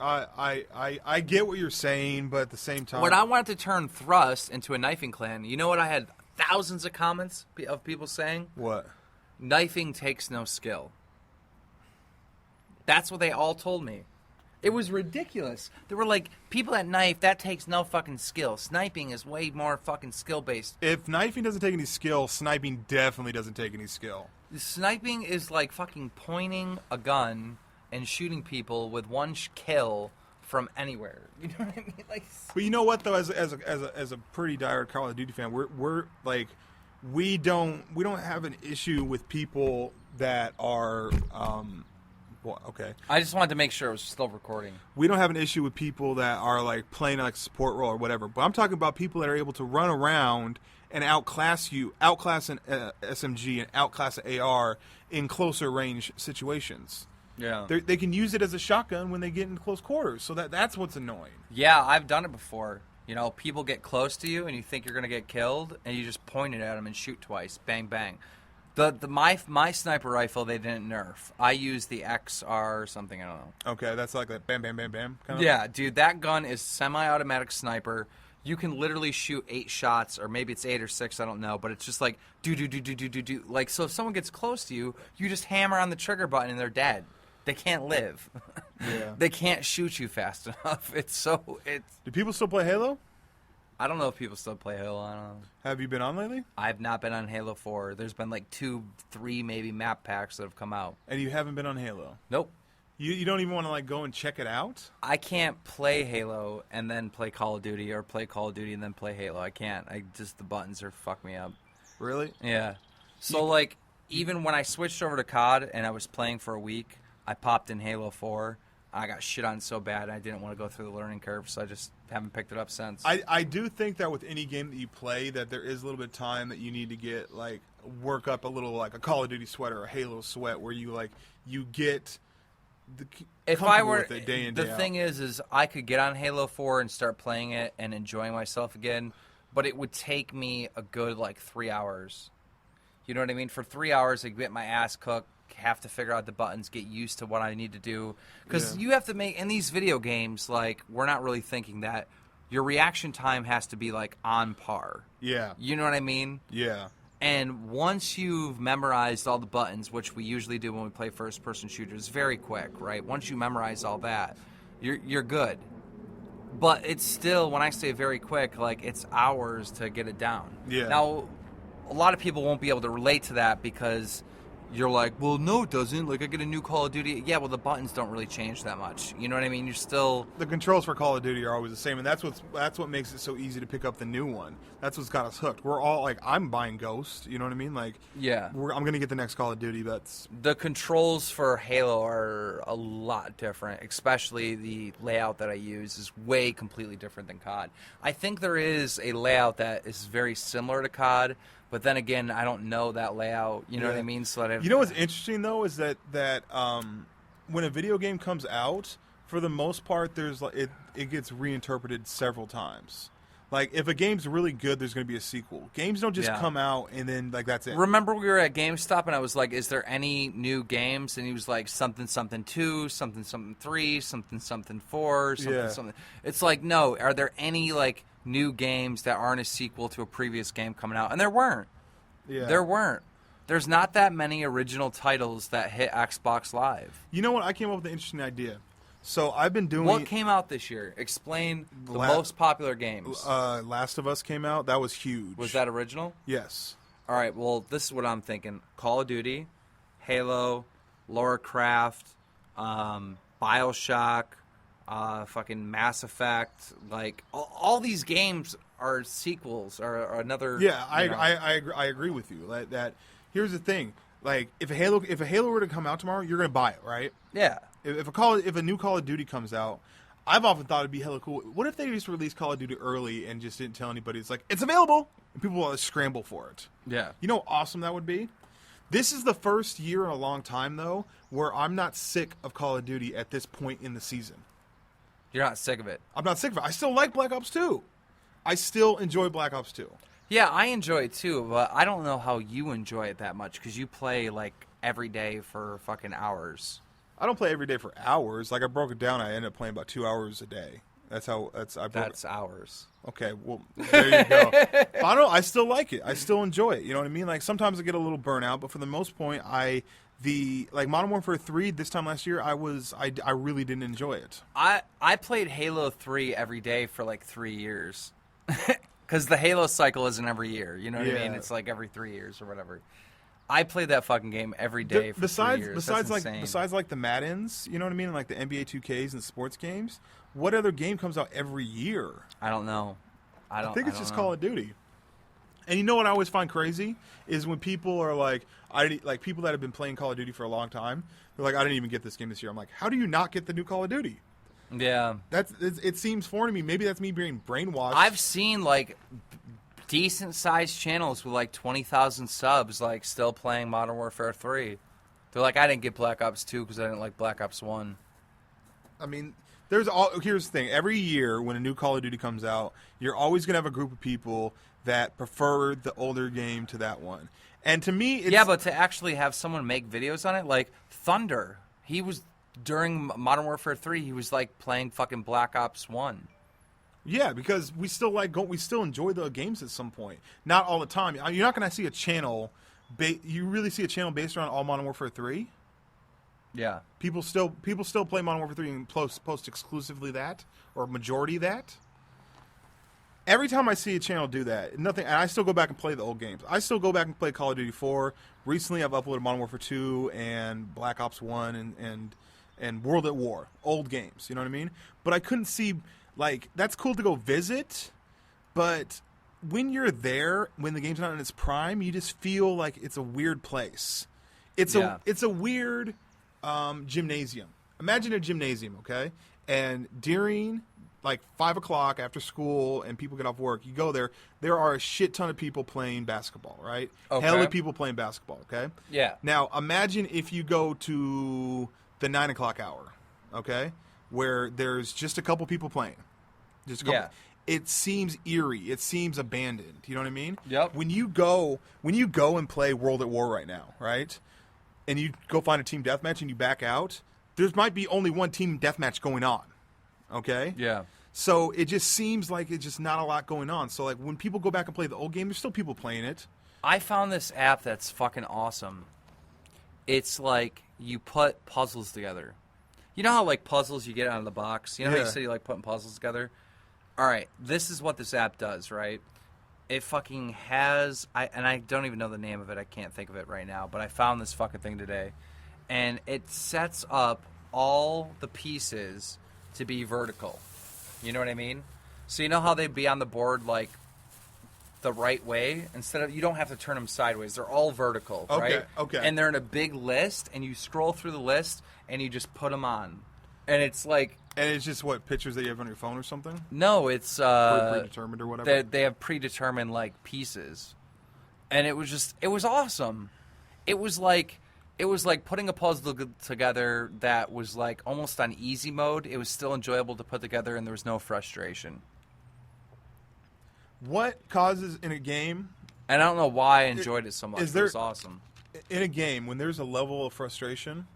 I get what you're saying, but at the same time... When I wanted to turn Thrust into a knifing clan, you know what I had thousands of comments of people saying? What? Knifing takes no skill. That's what they all told me. It was ridiculous. They were like, people that knife, that takes no fucking skill. Sniping is way more fucking skill-based. If knifing doesn't take any skill, sniping definitely doesn't take any skill. Sniping is like fucking pointing a gun and shooting people with one kill from anywhere. You know what I mean? Like, but you know what though, as a pretty diehard Call of Duty fan, we're like, we don't have an issue with people that are well, okay. I just wanted to make sure it was still recording. We don't have an issue with people that are like playing like a support role or whatever. But I'm talking about people that are able to run around and outclass an SMG and outclass an AR in closer range situations. Yeah. They can use it as a shotgun when they get in close quarters. So that's what's annoying. Yeah, I've done it before. You know, people get close to you and you think you're going to get killed, and you just point it at them and shoot twice. Bang, bang. My sniper rifle, they didn't nerf. I used the XR or something, I don't know. Okay, that's like a bam, bam, bam, bam kind of? Yeah, dude, that gun is semi-automatic sniper. You can literally shoot 8 shots, or maybe it's 8 or 6, I don't know, but it's just like, do. Like, so if someone gets close to you, you just hammer on the trigger button and they're dead. They can't live. Yeah. They can't shoot you fast enough. Do people still play Halo? I don't know if people still play Halo. I don't know. Have you been on lately? I've not been on Halo 4. There's been like 2, 3 maybe map packs that have come out. And you haven't been on Halo? Nope. You don't even want to like go and check it out? I can't play Halo and then play Call of Duty, or play Call of Duty and then play Halo. I can't. The buttons are fuck me up. Really? Yeah. So like, even when I switched over to COD and I was playing for a week, I popped in Halo 4. I got shit on so bad I didn't want to go through the learning curve, so I just haven't picked it up since. I do think that with any game that you play, that there is a little bit of time that you need to get, like, work up a little, like, a Call of Duty sweat or a Halo sweat where you, like, you get if I were with it day in, day the out. thing is I could get on Halo 4 and start playing it and enjoying myself again, but it would take me a good, like, 3 hours. You know what I mean? For 3 hours, I get my ass cooked, have to figure out the buttons, get used to what I need to do. Because you have to make, in these video games, like, we're not really thinking that your reaction time has to be, like, on par. Yeah. You know what I mean? Yeah. And once you've memorized all the buttons, which we usually do when we play first-person shooters, very quick, right? Once you memorize all that, you're good. But it's still, when I say very quick, like, it's hours to get it down. Yeah. Now, a lot of people won't be able to relate to that because you're like, well, no, it doesn't. Like, I get a new Call of Duty. Yeah, well, the buttons don't really change that much. You know what I mean? You're still... The controls for Call of Duty are always the same, and that's what makes it so easy to pick up the new one. That's what's got us hooked. We're all, like, I'm buying Ghost, you know what I mean? Like, yeah. I'm going to get the next Call of Duty, that's... The controls for Halo are a lot different, especially the layout that I use is way completely different than COD. I think there is a layout that is very similar to COD, but then again, I don't know that layout. You know what I mean? So that you know what's interesting though is that when a video game comes out, for the most part, there's like it gets reinterpreted several times. Like if a game's really good, there's going to be a sequel. Games don't just come out and then like that's it. Remember we were at GameStop and I was like, "Is there any new games?" And he was like, "Something something 2, something something 3, something something 4, something something." It's like, no. Are there any like new games that aren't a sequel to a previous game coming out? And there weren't. Yeah. There weren't. There's not that many original titles that hit Xbox Live. You know what? I came up with an interesting idea. So I've been doing... What came out this year? Explain the most popular games. Last of Us came out. That was huge. Was that original? Yes. All right, well, this is what I'm thinking. Call of Duty, Halo, Lara Croft, BioShock, fucking Mass Effect. Like, all these games are sequels or another... Yeah, I agree with you. That here's the thing. Like, if a Halo were to come out tomorrow, you're going to buy it, right? Yeah. If a new Call of Duty comes out, I've often thought it'd be hella cool. What if they just released Call of Duty early and just didn't tell anybody? It's like, it's available, and people will scramble for it. Yeah. You know how awesome that would be? This is the first year in a long time, though, where I'm not sick of Call of Duty at this point in the season. You're not sick of it? I'm not sick of it. I still like Black Ops 2. I still enjoy Black Ops 2. Yeah, I enjoy it too, but I don't know how you enjoy it that much because you play like every day for fucking hours. I don't play every day for hours. Like I broke it down, I ended up playing about 2 hours a day. That's hours. Okay, well there you go. I still like it. I still enjoy it. You know what I mean? Like sometimes I get a little burnout, but for the most part, like Modern Warfare 3 this time last year, I really didn't enjoy it. I played Halo 3 every day for like 3 years. Because the Halo cycle isn't every year. You know what I mean? It's like every 3 years or whatever. I played that fucking game every day for 3 years. Besides like the Maddens, you know what I mean? And like the NBA 2Ks and sports games, what other game comes out every year? I don't know. I think it's just Call of Duty. And you know what I always find crazy is when people are like people that have been playing Call of Duty for a long time, they're like, I didn't even get this game this year. I'm like, how do you not get the new Call of Duty? Yeah. It seems foreign to me. Maybe that's me being brainwashed. I've seen like decent-sized channels with like 20,000 subs like still playing Modern Warfare 3. They're like, I didn't get Black Ops 2 because I didn't like Black Ops 1. I mean, here's the thing. Every year when a new Call of Duty comes out, you're always going to have a group of people that prefer the older game to that one. And to me, it's... Yeah, but to actually have someone make videos on it, like Thunder, he was... During Modern Warfare 3, he was like playing fucking Black Ops 1. Yeah, because we still enjoy the games at some point. Not all the time. You're not going to see a channel. You really see a channel based around all Modern Warfare 3? Yeah. People still play Modern Warfare 3 and post exclusively that or majority that. Every time I see a channel do that, nothing, and I still go back and play the old games. I still go back and play Call of Duty 4. Recently, I've uploaded Modern Warfare 2 and Black Ops 1 and World at War, old games. You know what I mean? But I couldn't see, like, that's cool to go visit, but when you're there, when the game's not in its prime, you just feel like it's a weird place. It's a weird gymnasium. imagine a gymnasium, okay? And during like 5 o'clock after school and people get off work, you go there. There are a shit ton of people playing basketball, right? Okay. Hella people playing basketball, okay? Yeah. Now imagine if you go to the 9 o'clock hour, okay, where there's just a couple people playing, just a couple. Yeah. It seems eerie. It seems abandoned. You know what I mean? Yep. When you go and play World at War right now, right? And you go find a team deathmatch and you back out, there might be only one team deathmatch going on. Okay? Yeah. So it just seems like it's just not a lot going on. So like when people go back and play the old game, there's still people playing it. I found this app that's fucking awesome. It's like you put puzzles together. You know how like puzzles you get out of the box? You know how you said you like putting puzzles together? All right, this is what this app does, right? It fucking has, and I don't even know the name of it. I can't think of it right now, but I found this fucking thing today. And it sets up all the pieces to be vertical. You know what I mean? So you know how they'd be on the board like the right way? Instead of, you don't have to turn them sideways. They're all vertical, right? Okay. And they're in a big list, and you scroll through the list, and you just put them on. And it's like... And it's just, what, pictures that you have on your phone or something? No, it's... predetermined or whatever? They have predetermined, like, pieces. And it was awesome. It was like putting a puzzle together that was, like, almost on easy mode. It was still enjoyable to put together, and there was no frustration. What causes in a game... And I don't know why I enjoyed it so much. It was awesome. In a game, when there's a level of frustration...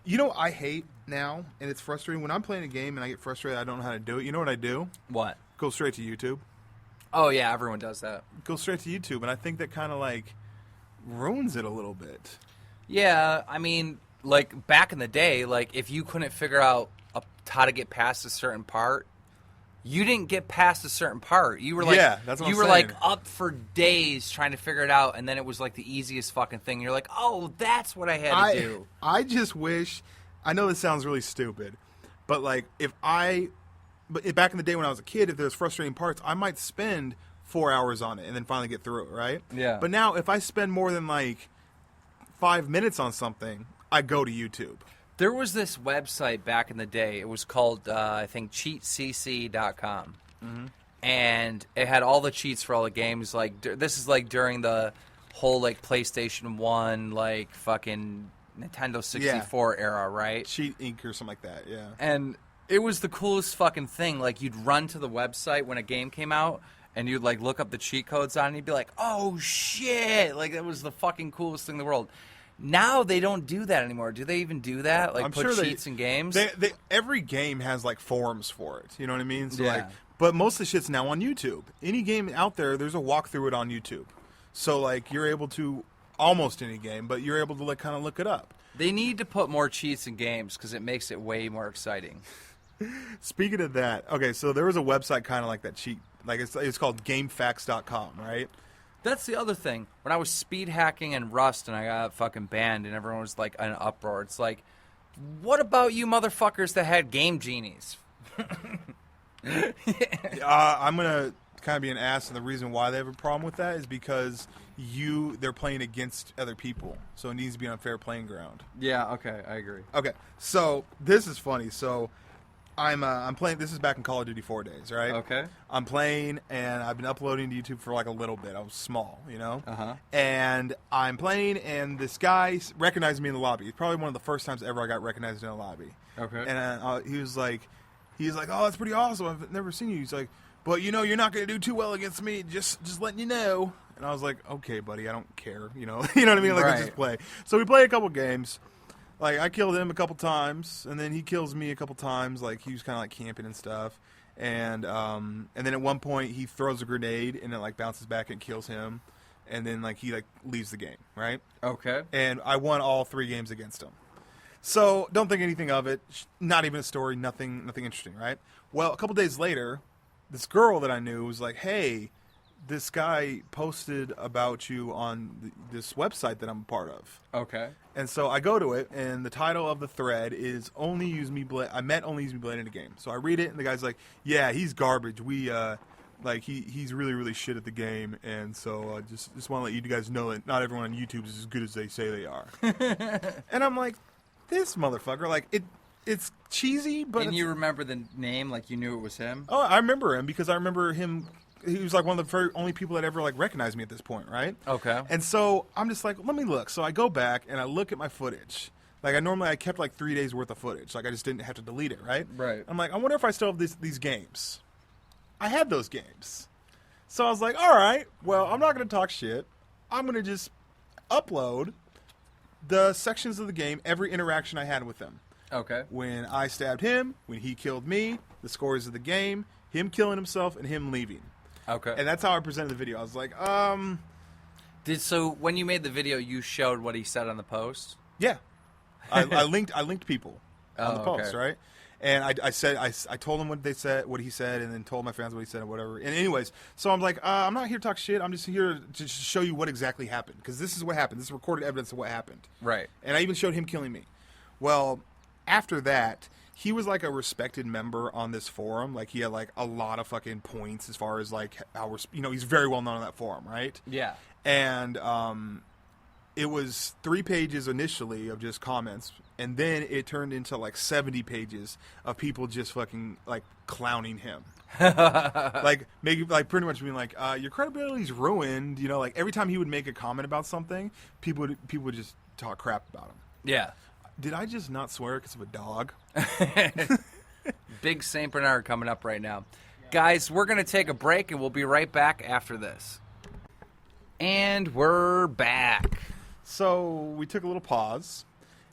You know what I hate now, and it's frustrating? When I'm playing a game and I get frustrated, I don't know how to do it. You know what I do? What? Go straight to YouTube. Oh, yeah, everyone does that. Go straight to YouTube, and I think that kind of, like, ruins it a little bit. Yeah, I mean, like, back in the day, like, if you couldn't figure out how to get past a certain part, you didn't get past a certain part. You were like, that's what you I'm were saying. like up for days trying to figure it out, and then it was like the easiest fucking thing. You're like, oh, that's what I had to do. I just wish. I know this sounds really stupid, but like back in the day when I was a kid, if there's frustrating parts, I might spend 4 hours on it and then finally get through it, right? Yeah. But now if I spend more than like 5 minutes on something, I go to YouTube. There was this website back in the day. It was called, I think, cheatcc.com. Mm-hmm. And it had all the cheats for all the games. Like, this is like during the whole, like, PlayStation 1, like, fucking Nintendo 64 era, right? Cheat Inc. or something like that, yeah. And it was the coolest fucking thing. Like, you'd run to the website when a game came out, and you'd, like, look up the cheat codes on it, and you'd be like, oh, shit! Like, that was the fucking coolest thing in the world. Now they don't do that anymore. Do they even do that? Like, put cheats in games? Every game has, like, forums for it. You know what I mean? So, Yeah. like, but most of the shit's now on YouTube. Any game out there, there's a walkthrough it on YouTube. So, like, you're able to, almost any game, but you're able to, like, kind of look it up. They need to put more cheats in games because it makes it way more exciting. Speaking of that, okay, so there was a website kind of like that cheat. Like, it's called GameFAQs.com, right? That's the other thing. When I was speed hacking in Rust and I got fucking banned and everyone was like in an uproar, it's like, what about you motherfuckers that had Game Genies? I'm going to kind of be an ass, and the reason why they have a problem with that is because they're playing against other people, so it needs to be on a fair playing ground. Yeah, okay, I agree. Okay, so this is funny. So I'm playing. This is back in Call of Duty 4 days, right? Okay. I'm playing, and I've been uploading to YouTube for like a little bit. I was small, you know? Uh-huh. And I'm playing, and this guy recognized me in the lobby. It's probably one of the first times ever I got recognized in a lobby. Okay. And he was like, oh, that's pretty awesome. I've never seen you. He's like, but you know, you're not going to do too well against me. Just letting you know. And I was like, okay, buddy, I don't care. You know, you know what I mean? Like, let's just play. So we play a couple games. Like, I killed him a couple times, and then he kills me a couple times. Like, he was kind of like camping and stuff. And then at one point he throws a grenade, and it like bounces back and kills him. And then like he like leaves the game, right? Okay. And I won all 3 games against him. So don't think anything of it. Not even a story. Nothing interesting, right? Well, a couple days later, this girl that I knew was like, "Hey, this guy posted about you on this website that I'm a part of." Okay. And so I go to it, and the title of the thread is "Only Use Me Blade." I met Only Use Me Blade in a game. So I read it, and the guy's like, "Yeah, he's garbage. We like he's really really shit at the game, and so just want to let you guys know that not everyone on YouTube is as good as they say they are." And I'm like, this motherfucker, like it. it's cheesy, but And you remember the name, like you knew it was him? Oh, I remember him because I remember him. He was like one of the very only people that ever like recognized me at this point, right? Okay. And so I'm just like, let me look. So I go back and I look at my footage. Like I kept like 3 days worth of footage. Like I just didn't have to delete it, right? Right. I'm like, I wonder if I still have these games. I had those games. So I was like, all right, well, I'm not going to talk shit. I'm going to just upload the sections of the game, every interaction I had with them. Okay. When I stabbed him, when he killed me, the scores of the game, him killing himself, and him leaving. Okay. And that's how I presented the video. I was like, So when you made the video, you showed what he said on the post? yeah. I linked people on the post, okay. right? And I told him what he said, and then told my fans what he said, or whatever. And anyways, so I'm like, I'm not here to talk shit. I'm just here to show you what exactly happened, because this is what happened. This is recorded evidence of what happened. Right. And I even showed him killing me. Well, after that, he was like a respected member on this forum. Like he had like a lot of fucking points as far as like how he's very well known on that forum, right? Yeah. And it was 3 pages initially of just comments, and then it turned into like 70 pages of people just fucking like clowning him. Like pretty much being like, your credibility's ruined. You know, like every time he would make a comment about something, people would just talk crap about him. Yeah. Did I just not swear because of a dog? Big St. Bernard coming up right now. Guys, we're going to take a break, and we'll be right back after this. And we're back. So we took a little pause,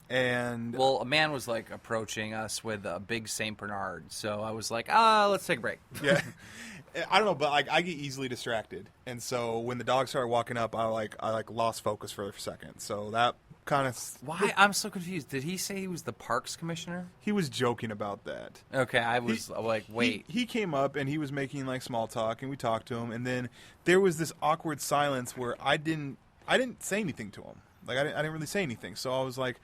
and Well, a man was, like, approaching us with a big St. Bernard, so I was like, let's take a break. yeah, I don't know, but like I get easily distracted, and so when the dog started walking up, I lost focus for a second. So that kind of Why? I'm so confused. Did he say he was the parks commissioner? he was joking about that. Okay, I was like, wait. He came up and he was making like small talk, and we talked to him, and then there was this awkward silence where I didn't say anything to him. Like I didn't really say anything. So I was like,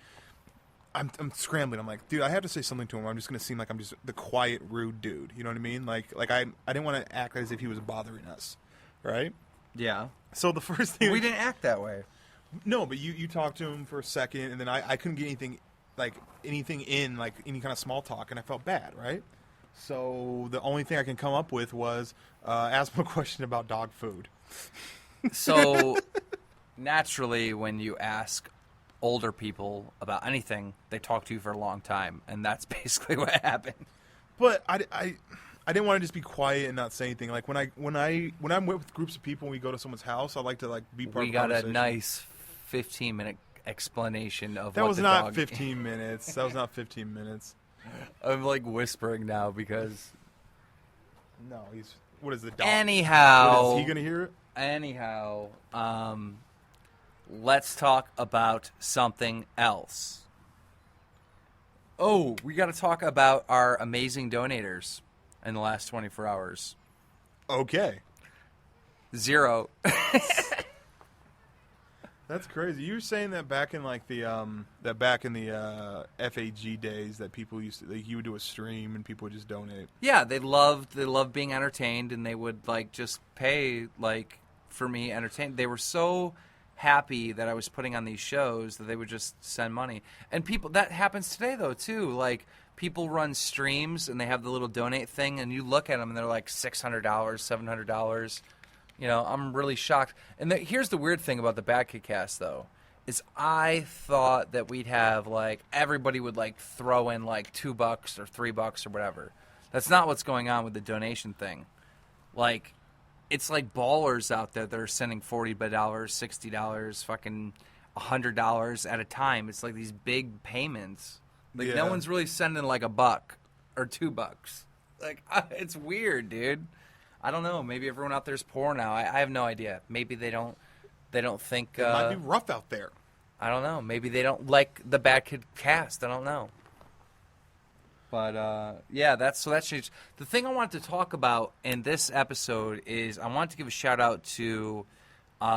I'm scrambling. I'm like, dude, I have to say something to him. I'm just gonna seem like I'm just the quiet, rude dude. You know what I mean? Like I didn't want to act as if he was bothering us, right? Yeah. So the first thing We didn't act that way. No, but you talked to him for a second, and then I couldn't get anything in, like any kind of small talk, and I felt bad, right? So the only thing I can come up with was ask him a question about dog food. So, naturally, when you ask older people about anything, they talk to you for a long time, and that's basically what happened. But I didn't want to just be quiet and not say anything. Like when I'm with groups of people and we go to someone's house, I like to like be part We of the got a conversation. nice 15-minute explanation of That what was the not dog... 15 minutes. That was not 15 minutes. I'm like whispering now because... No, what is the dog? Anyhow... What, is he gonna hear it? Anyhow, let's talk about something else. Oh, we got to talk about our amazing donators in the last 24 hours. Okay. 0. That's crazy. You were saying that back in like the FAG days that people used to, like, you would do a stream and people would just donate. Yeah, they loved being entertained, and they would like just pay like for me entertained. They were so happy that I was putting on these shows that they would just send money. And people, that happens today though too. Like people run streams and they have the little donate thing, and you look at them and they're like $600, $700. You know, I'm really shocked. And here's the weird thing about the BadKidCast, though, is I thought that we'd have, like, everybody would, like, throw in, like, $2 or $3 or whatever. That's not what's going on with the donation thing. Like, it's like ballers out there that are sending $40, $60, fucking $100 at a time. It's like these big payments. Like, Yeah. no one's really sending, like, $1 or $2. Like, it's weird, dude. I don't know. Maybe everyone out there is poor now. I have no idea. Maybe they don't think. It might be rough out there. I don't know. Maybe they don't like the BadKidCast. I don't know. But yeah, that's changed. The thing I wanted to talk about in this episode is I wanted to give a shout out to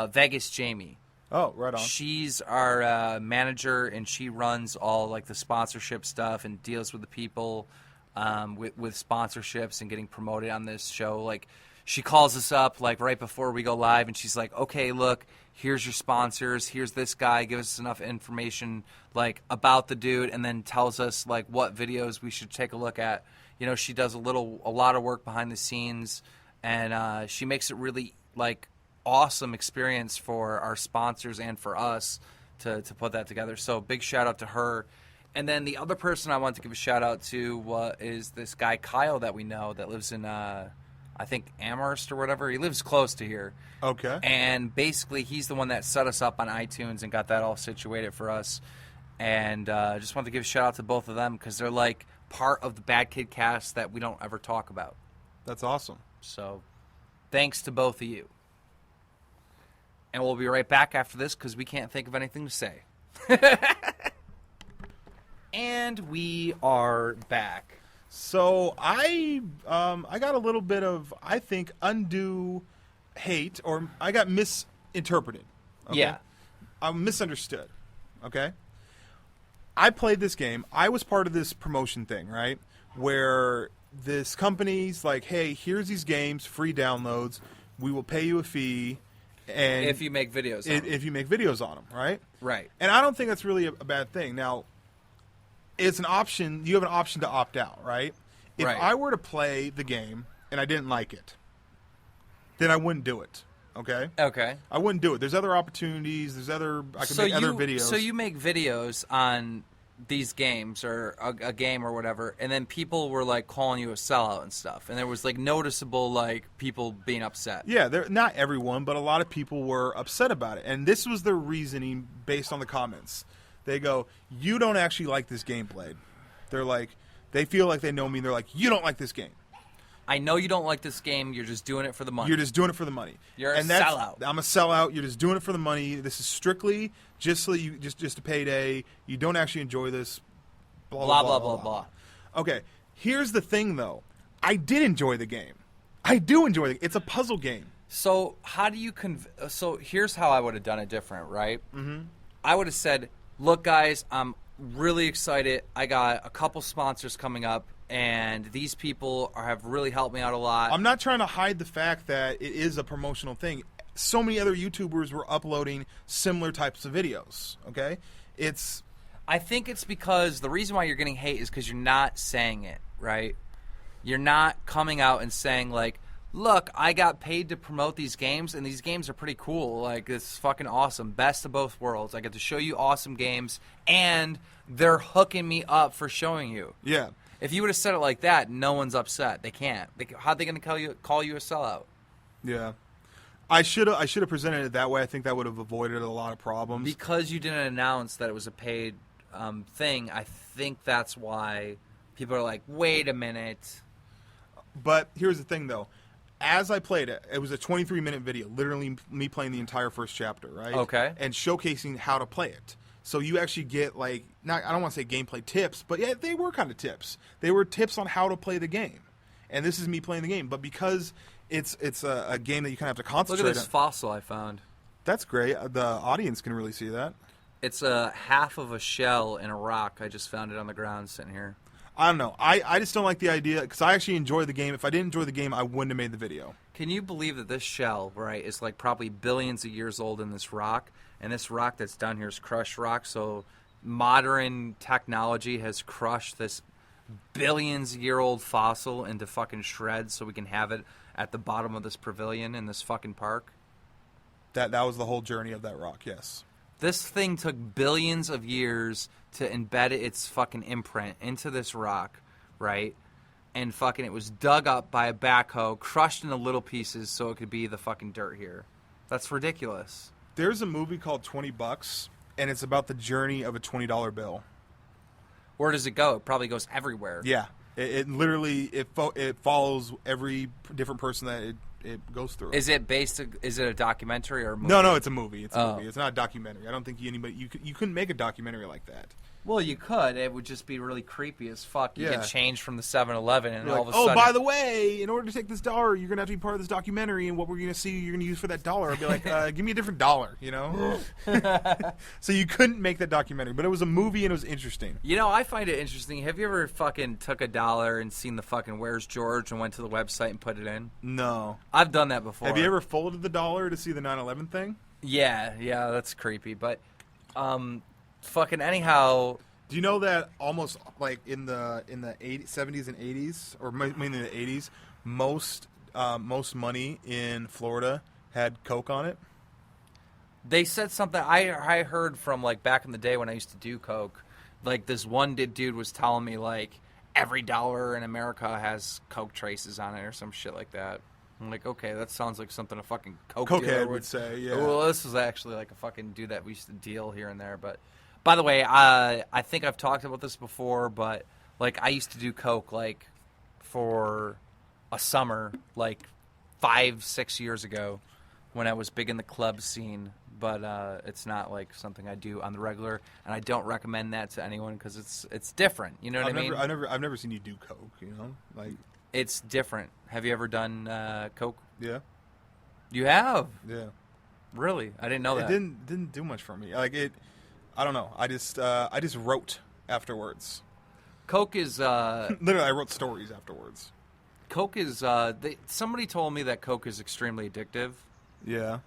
Vegas Jamie. Oh, right on. She's our manager, and she runs all like the sponsorship stuff and deals with the people with sponsorships and getting promoted on this show. Like, she calls us up like right before we go live, and she's like, okay, look, here's your sponsors, here's this guy, gives us enough information like about the dude, and then tells us like what videos we should take a look at. You know, she does a lot of work behind the scenes, and she makes it really like awesome experience for our sponsors and for us to put that together. So big shout out to her. And then the other person I want to give a shout out to is this guy Kyle that we know that lives in I think Amherst or whatever. He lives close to here. Okay. And basically he's the one that set us up on iTunes and got that all situated for us. And just wanted to give a shout out to both of them because they're like part of the Bad Kid Cast that we don't ever talk about. That's awesome. So thanks to both of you. And we'll be right back after this because we can't think of anything to say. And we are back. So I got a little bit of, I think, undue hate, or I got misinterpreted. Okay? Yeah. I'm misunderstood. Okay? I played this game. I was part of this promotion thing, right? Where this company's like, hey, here's these games, free downloads. We will pay you a fee. And if you make videos on them. If you make videos on them, right? Right. And I don't think that's really a bad thing. Now, it's an option. You have an option to opt out, right? If Right. I were to play the game and I didn't like it, then I wouldn't do it. Okay? Okay. I wouldn't do it. There's other opportunities. I can make other videos. So you make videos on these games or a game or whatever, and then people were like calling you a sellout and stuff, and there was like noticeable like people being upset. Yeah, not everyone, but a lot of people were upset about it. And this was their reasoning based on the comments. They go, you don't actually like this game played. They're like, they feel like they know me, and they're like, you don't like this game. I know you don't like this game. You're just doing it for the money. You're just doing it for the money. You're a sellout. I'm a sellout. You're just doing it for the money. This is strictly just so you just a payday. You don't actually enjoy this. Blah blah blah blah blah. Okay, here's the thing though. I did enjoy the game. I do enjoy it. It's a puzzle game. So how do you so here's how I would have done it different, right? Mm-hmm. I would have said, look, guys, I'm really excited. I got a couple sponsors coming up, and these people have really helped me out a lot. I'm not trying to hide the fact that it is a promotional thing. So many other YouTubers were uploading similar types of videos, okay? I think it's because the reason why you're getting hate is because you're not saying it, right? You're not coming out and saying, like, look, I got paid to promote these games, and these games are pretty cool. Like, it's fucking awesome. Best of both worlds. I get to show you awesome games, and they're hooking me up for showing you. Yeah. If you would have said it like that, no one's upset. They can't. How'd they going to call you a sellout? Yeah. I should have presented it that way. I think that would have avoided a lot of problems. Because you didn't announce that it was a paid thing, I think that's why people are like, wait a minute. But here's the thing, though. As I played it, it was a 23-minute video, literally me playing the entire first chapter, right? Okay. And showcasing how to play it. So you actually get, like, I don't want to say gameplay tips, but yeah, they were kind of tips. They were tips on how to play the game. And this is me playing the game. But because it's a game that you kind of have to concentrate on. Look at this fossil I found. That's great. The audience can really see that. It's a half of a shell in a rock. I just found it on the ground sitting here. I don't know. I just don't like the idea, because I actually enjoy the game. If I didn't enjoy the game, I wouldn't have made the video. Can you believe that this shell, right, is like probably billions of years old in this rock, and this rock that's down here is crushed rock, so modern technology has crushed this billions-year-old fossil into fucking shreds so we can have it at the bottom of this pavilion in this fucking park? That was the whole journey of that rock, yes. This thing took billions of years to embed its fucking imprint into this rock, right? And fucking it was dug up by a backhoe, crushed into little pieces so it could be the fucking dirt here. That's ridiculous. There's a movie called $20, and it's about the journey of a $20 bill. Where does it go? It probably goes everywhere. Yeah. It literally, it follows every different person that it goes through. Is it a documentary or a movie? No, it's a movie. It's a Oh. movie. It's not a documentary. I don't think you couldn't make a documentary like that. Well, you could. It would just be really creepy as fuck. You Yeah. get change from the 7-Eleven, and You're all like, of a sudden... by the way, in order to take this dollar, you're going to have to be part of this documentary, and what we're going to see you're going to use for that dollar. I'd be like, give me a different dollar, you know? So you couldn't make that documentary, but it was a movie and it was interesting. You know, I find it interesting. Have you ever fucking took a dollar and seen the fucking Where's George and went to the website and put it in? No. I've done that before. Have you ever folded the dollar to see the 9/11 thing? Yeah, that's creepy. But, fucking anyhow... Do you know that almost like in the 70s and 80s, or mainly the 80s, most money in Florida had Coke on it? They said something I heard from like back in the day when I used to do coke. Like this one dude was telling me like every dollar in America has Coke traces on it or some shit like that. I'm like, okay, that sounds like something a fucking cokehead Cokehead would say, yeah. Well, this was actually like a fucking dude that we used to deal here and there. But by the way, I think I've talked about this before, but like I used to do coke like for a summer like 5-6 years ago when I was big in the club scene. But it's not like something I do on the regular, and I don't recommend that to anyone because it's different. You know what I mean? I've never seen you do Coke. You know, like it's different. Have you ever done coke? Yeah. You have? Yeah. Really? I didn't know that. It didn't do much for me. Like it, I don't know. I just wrote afterwards. Coke is literally I wrote stories afterwards. Coke is somebody told me that Coke is extremely addictive. Yeah.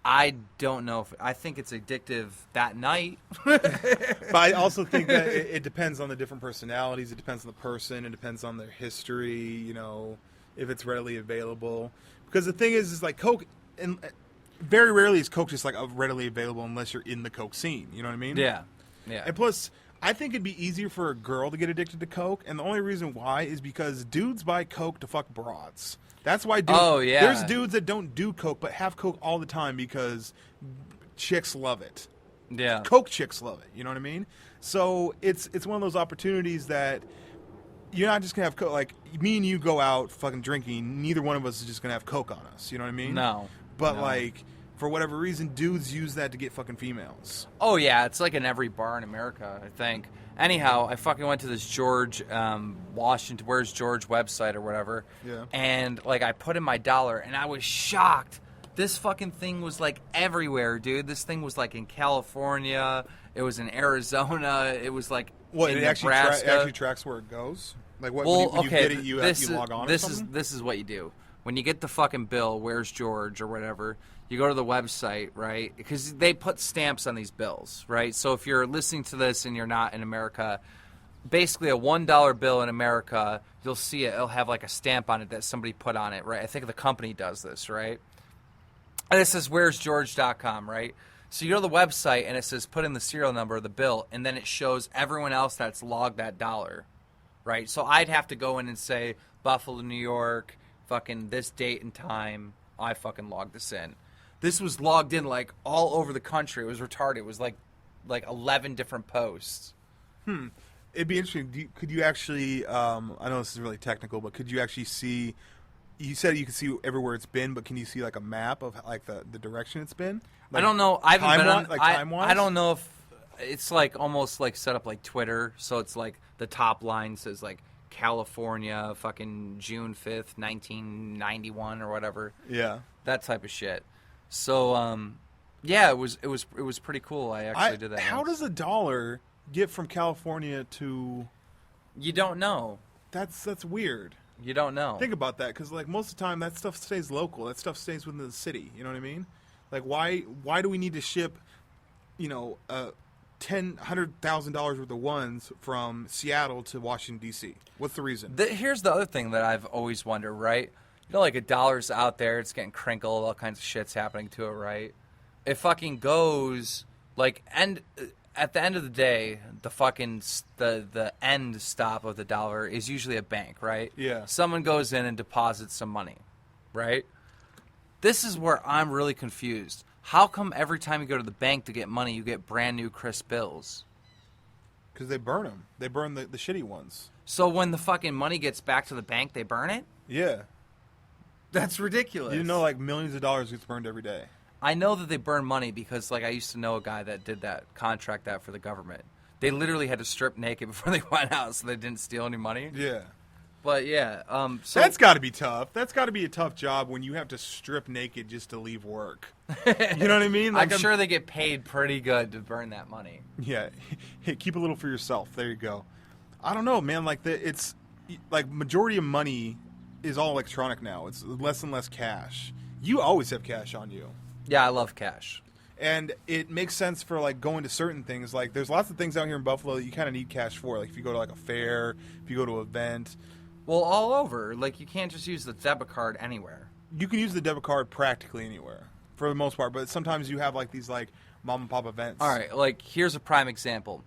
I don't know if I think it's addictive that night. But I also think that it depends on the different personalities. It depends on the person. It depends on their history. You know, if it's readily available. Because the thing is like Coke, and very rarely is Coke just like readily available unless you're in the Coke scene. You know what I mean? Yeah. And plus, I think it'd be easier for a girl to get addicted to Coke, and the only reason why is because dudes buy Coke to fuck broads. That's why dudes, there's dudes that don't do Coke but have Coke all the time because chicks love it. Yeah. Coke chicks love it. You know what I mean? So it's one of those opportunities that you're not just going to have Coke. Like, me and you go out fucking drinking, neither one of us is just going to have Coke on us. You know what I mean? No. But, like, for whatever reason, dudes use that to get fucking females. Oh, yeah. It's like in every bar in America, I think. Anyhow, I fucking went to this George Washington, Where's George website or whatever. Yeah. And, like, I put in my dollar, and I was shocked. This fucking thing was, like, everywhere, dude. This thing was, like, in California. It was in Arizona. It was, like, what, in it Nebraska. actually tracks where it goes? Like, what, Well, when you get it, you log on or something? This is what you do. When you get the fucking bill, Where's George or whatever, you go to the website, right? Because they put stamps on these bills, right? So if you're listening to this and you're not in America, basically a $1 bill in America, you'll see it. It'll have like a stamp on it that somebody put on it, right? I think the company does this, right? And it says where'sgeorge.com, right? So you go to the website and it says put in the serial number of the bill, and then it shows everyone else that's logged that dollar, right? So I'd have to go in and say Buffalo, New York, fucking this date and time, I fucking logged this in. This was logged in like all over the country. It was retarded. It was like 11 different posts. It'd be interesting. Could you actually, I know this is really technical, but could you actually see, you said you could see everywhere it's been, but can you see like a map of like the direction it's been? Like, I don't know. I haven't been on, time-wise? I don't know if it's like almost like set up like Twitter. So it's like the top line says like California, fucking June 5th, 1991 or whatever. Yeah. That type of shit. So, yeah, it was pretty cool. I actually did that. How once. does a dollar get from California to? You don't know. That's weird. You don't know. Think about that, because like most of the time that stuff stays local. That stuff stays within the city. You know what I mean? Like why do we need to ship, $100,000 worth of ones from Seattle to Washington D.C.? What's the reason? Here's the other thing that I've always wondered, right? You know, like a dollar's out there, it's getting crinkled, all kinds of shit's happening to it, right? It fucking goes like at the end of the day, the fucking the end stop of the dollar is usually a bank, right? Yeah. Someone goes in and deposits some money, right? This is where I'm really confused. How come every time you go to the bank to get money, you get brand new crisp bills? Because they burn them. They burn the shitty ones. So when the fucking money gets back to the bank, they burn it? Yeah. That's ridiculous. You know, like millions of dollars gets burned every day. I know that they burn money because, like, I used to know a guy that did that, contract that for the government. They literally had to strip naked before they went out so they didn't steal any money. Yeah. But yeah, so That's got to be tough. That's got to be a tough job when you have to strip naked just to leave work. You know what I mean? I'm sure they get paid pretty good to burn that money. Yeah. Hey, keep a little for yourself. There you go. I don't know, man. Like it's like majority of money is all electronic now. It's less and less cash. You always have cash on you. Yeah, I love cash. And it makes sense for like going to certain things. Like there's lots of things out here in Buffalo that you kind of need cash for. Like if you go to like a fair, if you go to an event. Well, all over. Like you can't just use the debit card anywhere. You can use the debit card practically anywhere for the most part. But sometimes you have like these like mom and pop events. All right. Like here's a prime example.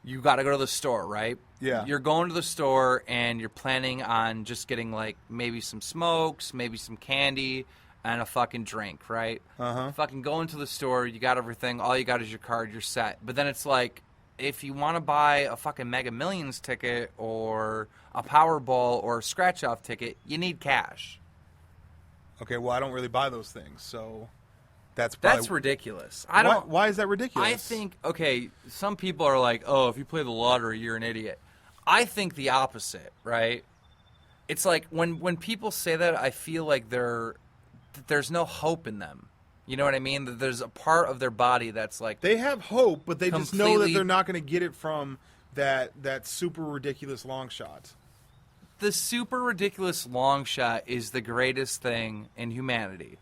You got to go to the store, right? Yeah. You're going to the store and you're planning on just getting like maybe some smokes, maybe some candy, and a fucking drink, right? Uh-huh. Fucking go into the store, you got everything, all you got is your card, you're set. But then it's like, if you want to buy a fucking Mega Millions ticket or a Powerball or a scratch-off ticket, you need cash. Okay, well, I don't really buy those things, so that's ridiculous. Why is that ridiculous? I think, okay, some people are like, oh, if you play the lottery, you're an idiot. I think the opposite, right? It's like when people say that, I feel like there's no hope in them. You know what I mean? That there's a part of their body that's like... They have hope, but they just know that completely- they're not going to get it from that super ridiculous long shot. The super ridiculous long shot is the greatest thing in humanity.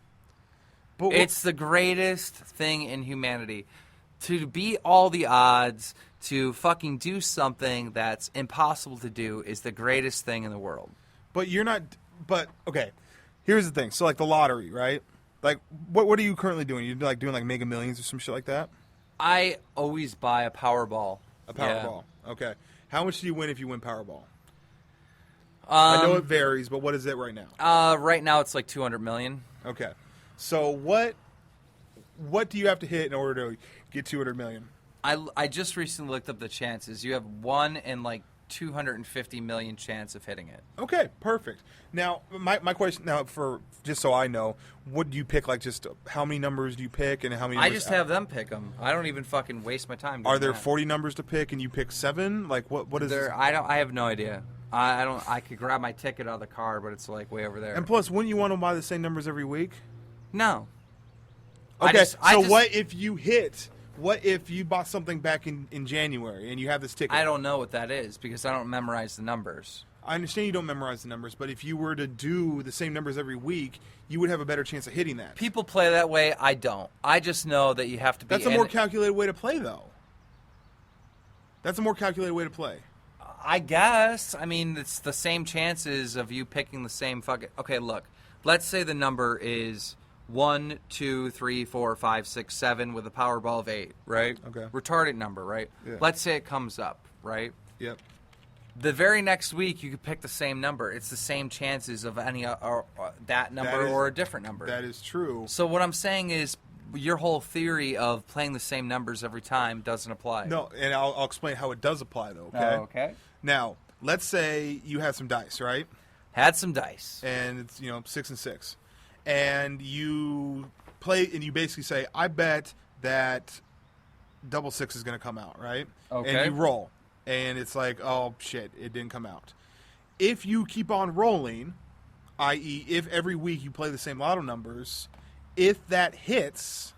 But It's the greatest thing in humanity. To beat all the odds, to fucking do something that's impossible to do is the greatest thing in the world. But you're not... But, okay, here's the thing. So, like, the lottery, right? Like, what are you currently doing? You're, like, doing, like, Mega Millions or some shit like that? I always buy a Powerball. A Powerball. Yeah. Okay. How much do you win if you win Powerball? I know it varies, but what is it right now? Right now it's like 200 million. Okay. So what do you have to hit in order to get 200 million? I just recently looked up the chances. You have 1 in like 250 million chance of hitting it. Okay, perfect. Now, my question now, for just so I know, what do you pick? Like, just how many numbers do you pick, and how many? I just have them pick them. I don't even fucking waste my time. Are there that. 40 numbers to pick, and you pick 7? Like, what is? There, I have no idea. I don't. I could grab my ticket out of the car, but it's like way over there. And plus, wouldn't you want to buy the same numbers every week? No. Okay, what if you hit? What if you bought something back in January and you have this ticket? I don't know what that is because I don't memorize the numbers. I understand you don't memorize the numbers, but if you were to do the same numbers every week, you would have a better chance of hitting that. People play that way. I don't. I just know that you have to be. That's a more calculated way to play, though. That's a more calculated way to play. I guess. I mean, it's the same chances of you picking the same fucking... Okay, look. Let's say the number is 1, 2, 3, 4, 5, 6, 7 with a Powerball of 8, right? Okay. Retarded number, right? Yeah. Let's say it comes up, right? Yep. The very next week, you could pick the same number. It's the same chances of any that number or a different number. That is true. So what I'm saying is your whole theory of playing the same numbers every time doesn't apply. No, and I'll explain how it does apply, though, okay? Oh, okay. Now, let's say you have some dice, right? Had some dice. And it's, 6 and 6. And you play, and you basically say, I bet that double 6 is going to come out, right? Okay. And you roll. And it's like, oh, shit, it didn't come out. If you keep on rolling, i.e., if every week you play the same lotto numbers, if that hits...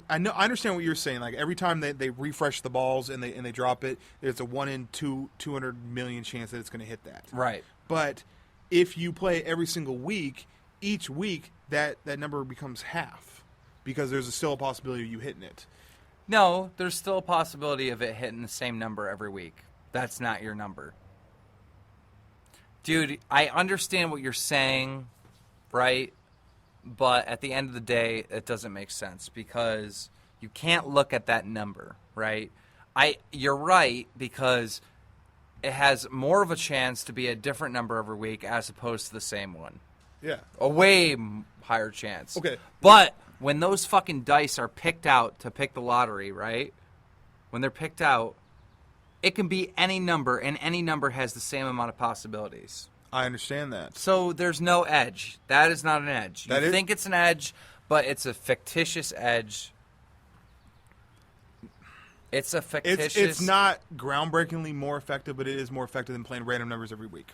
I understand what you're saying. Like every time they refresh the balls and they drop it, there's a 1 in 200 million chance that it's going to hit that. Right. But if you play every single week, each week that number becomes half because there's still a possibility of you hitting it. No, there's still a possibility of it hitting the same number every week. That's not your number. Dude, I understand what you're saying, right? But at the end of the day, it doesn't make sense because you can't look at that number, right? You're right because it has more of a chance to be a different number every week as opposed to the same one. Yeah. A way higher chance. Okay. But when those fucking dice are picked out to pick the lottery, right? When they're picked out, it can be any number, and any number has the same amount of possibilities. I understand that. So there's no edge. That is not an edge. You think it's an edge, but it's a fictitious edge. It's a fictitious... It's not groundbreakingly more effective, but it is more effective than playing random numbers every week.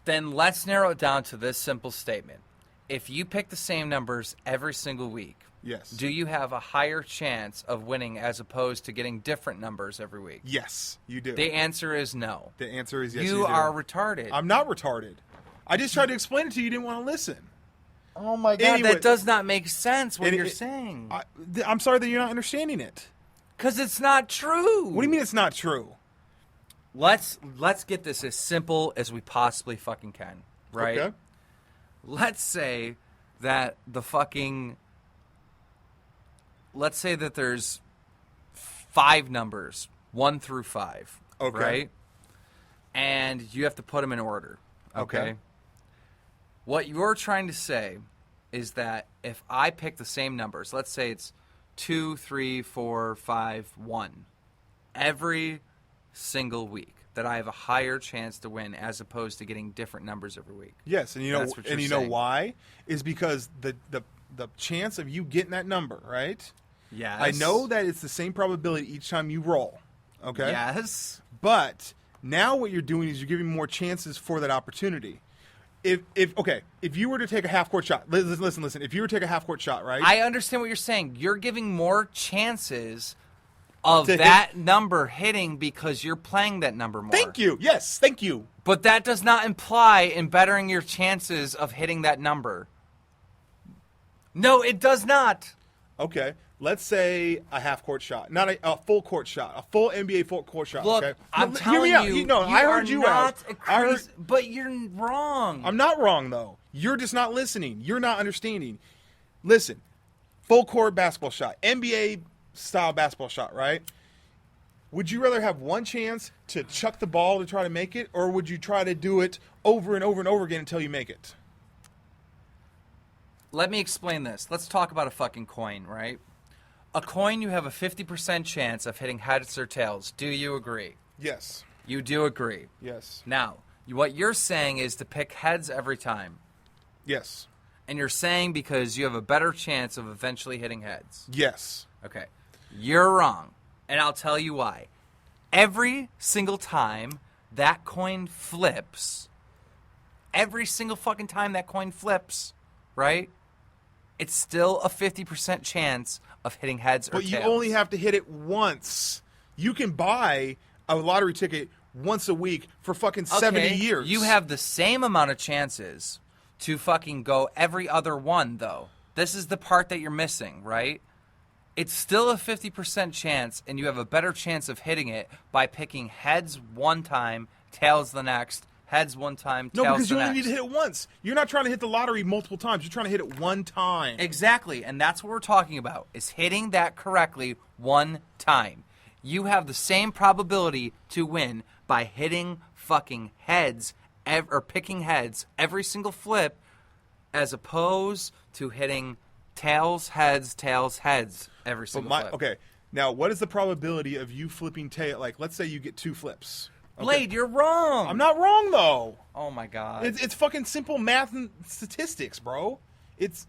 Then let's narrow it down to this simple statement. If you pick the same numbers every single week, yes, do you have a higher chance of winning as opposed to getting different numbers every week? Yes, you do. The answer is no. The answer is yes, you do. are retarded. I'm not retarded. I just tried to explain it to you. You didn't want to listen. Oh, my God. Anyway, that does not make sense what you're saying. I'm sorry that you're not understanding it. Because it's not true. What do you mean it's not true? Let's get this as simple as we possibly fucking can, right? Okay. Let's say that let's say that there's 5 numbers, 1 through 5, okay, right? And you have to put them in order, okay? What you're trying to say is that if I pick the same numbers, let's say it's 2, 3, 4, 5, 1, every single week, that I have a higher chance to win as opposed to getting different numbers every week. Yes, and you know, saying. why? Is because the chance of you getting that number, right? Yes. I know that it's the same probability each time you roll. Okay. Yes. But now what you're doing is you're giving more chances for that opportunity. If you were to take a half court shot, listen. If you were to take a half court shot, right? I understand what you're saying. You're giving more chances of that number hitting because you're playing that number more. Thank you. Yes, thank you. But that does not imply in bettering your chances of hitting that number. No, it does not. Okay. Let's say a half court shot, not a full court shot, a full NBA full court shot. Look, okay? I'm Hear me telling out. you, No, I heard you out. But you're wrong. I'm not wrong though. You're just not listening. You're not understanding. Listen, full court basketball shot, NBA style basketball shot, right? Would you rather have one chance to chuck the ball to try to make it, or would you try to do it over and over and over again until you make it? Let me explain this. Let's talk about a fucking coin, right? A coin, you have a 50% chance of hitting heads or tails. Do you agree? Yes. You do agree. Yes. Now, what you're saying is to pick heads every time. Yes. And you're saying because you have a better chance of eventually hitting heads. Yes. Okay. You're wrong. And I'll tell you why. Every single time that coin flips, every single fucking time that coin flips, right? It's still a 50% chance of hitting heads or tails. But you only have to hit it once. You can buy a lottery ticket once a week for fucking 70 years. You have the same amount of chances to fucking go every other one, though. This is the part that you're missing, right? It's still a 50% chance, and you have a better chance of hitting it by picking heads one time, tails the next, heads one time, tails the next. No, because you only need to hit it once. You're not trying to hit the lottery multiple times. You're trying to hit it one time. Exactly, and that's what we're talking about, is hitting that correctly one time. You have the same probability to win by hitting fucking heads, or picking heads every single flip, as opposed to hitting tails, heads every single flip. Okay, now what is the probability of you flipping tail? Like, let's say you get 2 flips. Okay. Blade, you're wrong. I'm not wrong, though. Oh, my God. It's fucking simple math and statistics, bro. It's...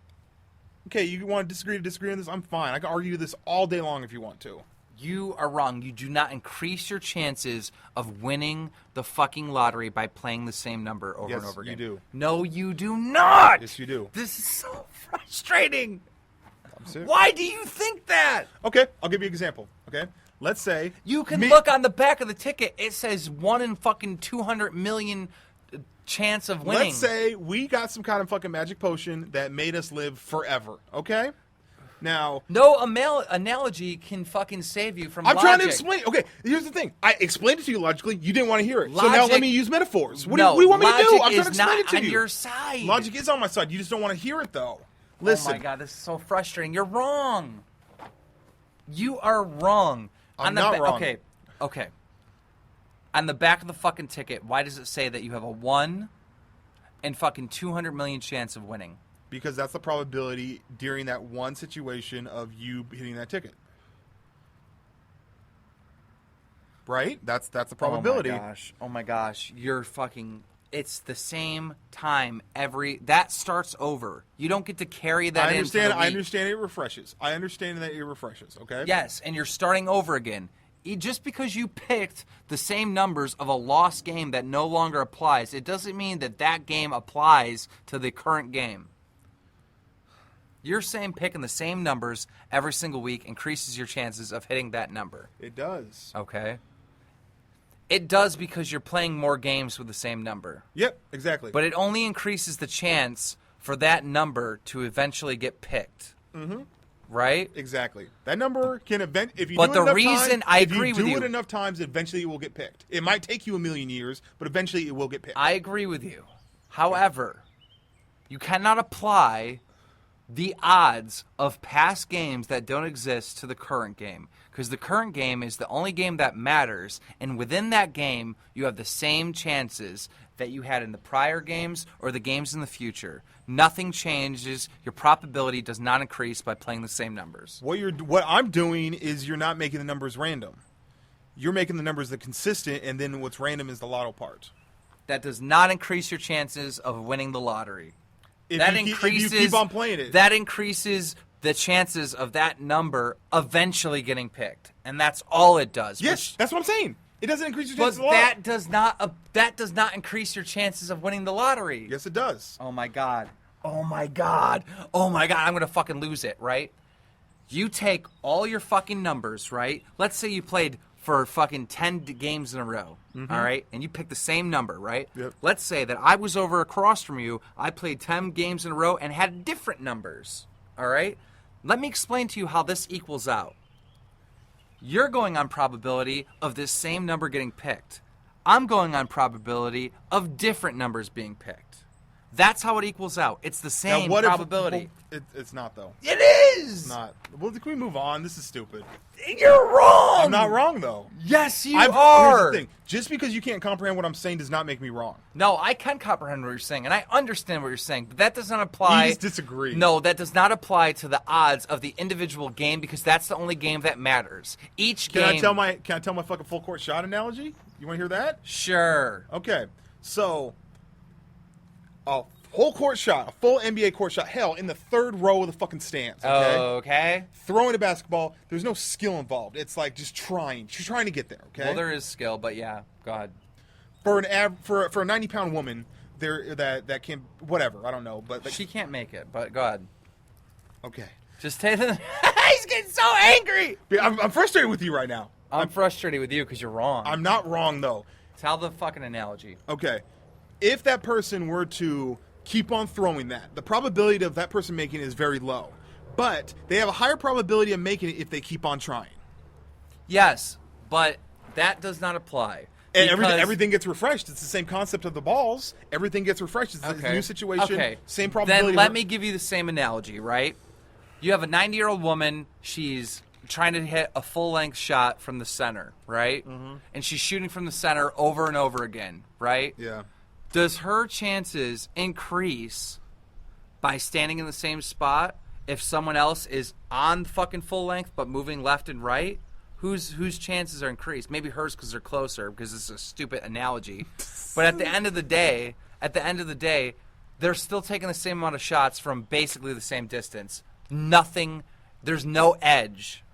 Okay, you want to disagree on this? I'm fine. I can argue this all day long if you want to. You are wrong. You do not increase your chances of winning the fucking lottery by playing the same number over and over again. Yes, you do. No, you do not. Yes, you do. This is so frustrating. I'm serious. Why do you think that? Okay, I'll give you an example. Okay, let's say You can look on the back of the ticket. It says 1 in fucking 200 million chance of winning. Let's say we got some kind of fucking magic potion that made us live forever. Okay. Now, no analogy can fucking save you from I'm logic. trying to explain. Okay, here's the thing. I explained it to you logically. You didn't want to hear it. So now Logic- let me use metaphors. What No, do you want me to do? logic I'm trying to is explain not it to on you. your side. Logic is on my side. You just don't want to hear it, though. Listen. Oh, my God. This is so frustrating. You're wrong. You are wrong. I'm not wrong. Okay. On the back of the fucking ticket, why does it say that you have a 1 in fucking 200 million chance of winning? Because that's the probability during that one situation of you hitting that ticket. Right? That's the probability. Oh my gosh. You're fucking... It's the same time that starts over. You don't get to carry that I into the week. I understand it refreshes. I understand that it refreshes, okay? Yes, and you're starting over again. Just because you picked the same numbers of a lost game that no longer applies, it doesn't mean that that game applies to the current game. You're saying picking the same numbers every single week increases your chances of hitting that number. It does. Okay. It does because you're playing more games with the same number. Yep, exactly. But it only increases the chance for that number to eventually get picked. Mm-hmm. Right? Exactly. That number can if you but do it the enough reason time, I if agree you with do you, it enough times, eventually it will get picked. It might take you a million years, but eventually it will get picked. I agree with you. However, you cannot apply the odds of past games that don't exist to the current game, because the current game is the only game that matters, and within that game you have the same chances that you had in the prior games or the games in the future. Nothing changes. Your probability does not increase by playing the same numbers. What I'm doing is you're not making the numbers random. You're making the numbers the consistent, and then what's random is the lotto part. That does not increase your chances of winning the lottery. If you keep on playing it. That increases the chances of that number eventually getting picked, and that's all it does. Yes, that's what I'm saying. It doesn't increase your But chances a lot. that does not increase your chances of winning the lottery. Yes, it does. Oh my god. Oh my god. Oh my god. I'm gonna fucking lose it, right? You take all your fucking numbers, right? Let's say you played for fucking 10 games in a row, all right? And you pick the same number, right? Yep. Let's say that I was over across from you, I played 10 games in a row and had different numbers, all right? Let me explain to you how this equals out. You're going on probability of this same number getting picked. I'm going on probability of different numbers being picked. That's how it equals out. It's the same probability. It's not, though. It is! It's not. Well, can we move on? This is stupid. You're wrong! I'm not wrong, though. Yes, you Here's are! the thing. Just because you can't comprehend what I'm saying does not make me wrong. No, I can comprehend what you're saying, and I understand what you're saying, but that does not apply... You just disagree. No, that does not apply to the odds of the individual game, because that's the only game that matters. Can I tell my fucking full court shot analogy? You want to hear that? Sure. Okay. So, a whole court shot, a full NBA court shot, hell, in the third row of the fucking stands, okay? Okay. Throwing a basketball, there's no skill involved. It's like just trying. She's trying to get there, okay? Well, there is skill, but yeah, go ahead. For a 90-pound woman, that can, whatever, I don't know, but She can't make it, but go ahead. okay. Just take the... He's getting so angry! I'm frustrated with you right now. I'm frustrated with you because you're wrong. I'm not wrong, though. Tell the fucking analogy. Okay. If that person were to keep on throwing that, the probability of that person making it is very low. But they have a higher probability of making it if they keep on trying. Yes, but that does not apply. And everything gets refreshed. It's the same concept of the balls. Everything gets refreshed. It's a new situation. Okay. Same probability. Then let me give you the same analogy, right? You have a 90-year-old woman. She's trying to hit a full-length shot from the center, right? Mm-hmm. And she's shooting from the center over and over again, right? Yeah. Does her chances increase by standing in the same spot if someone else is on fucking full length but moving left and right? Whose chances are increased? Maybe hers because they're closer, because it's a stupid analogy. But at the end of the day, they're still taking the same amount of shots from basically the same distance. There's no edge.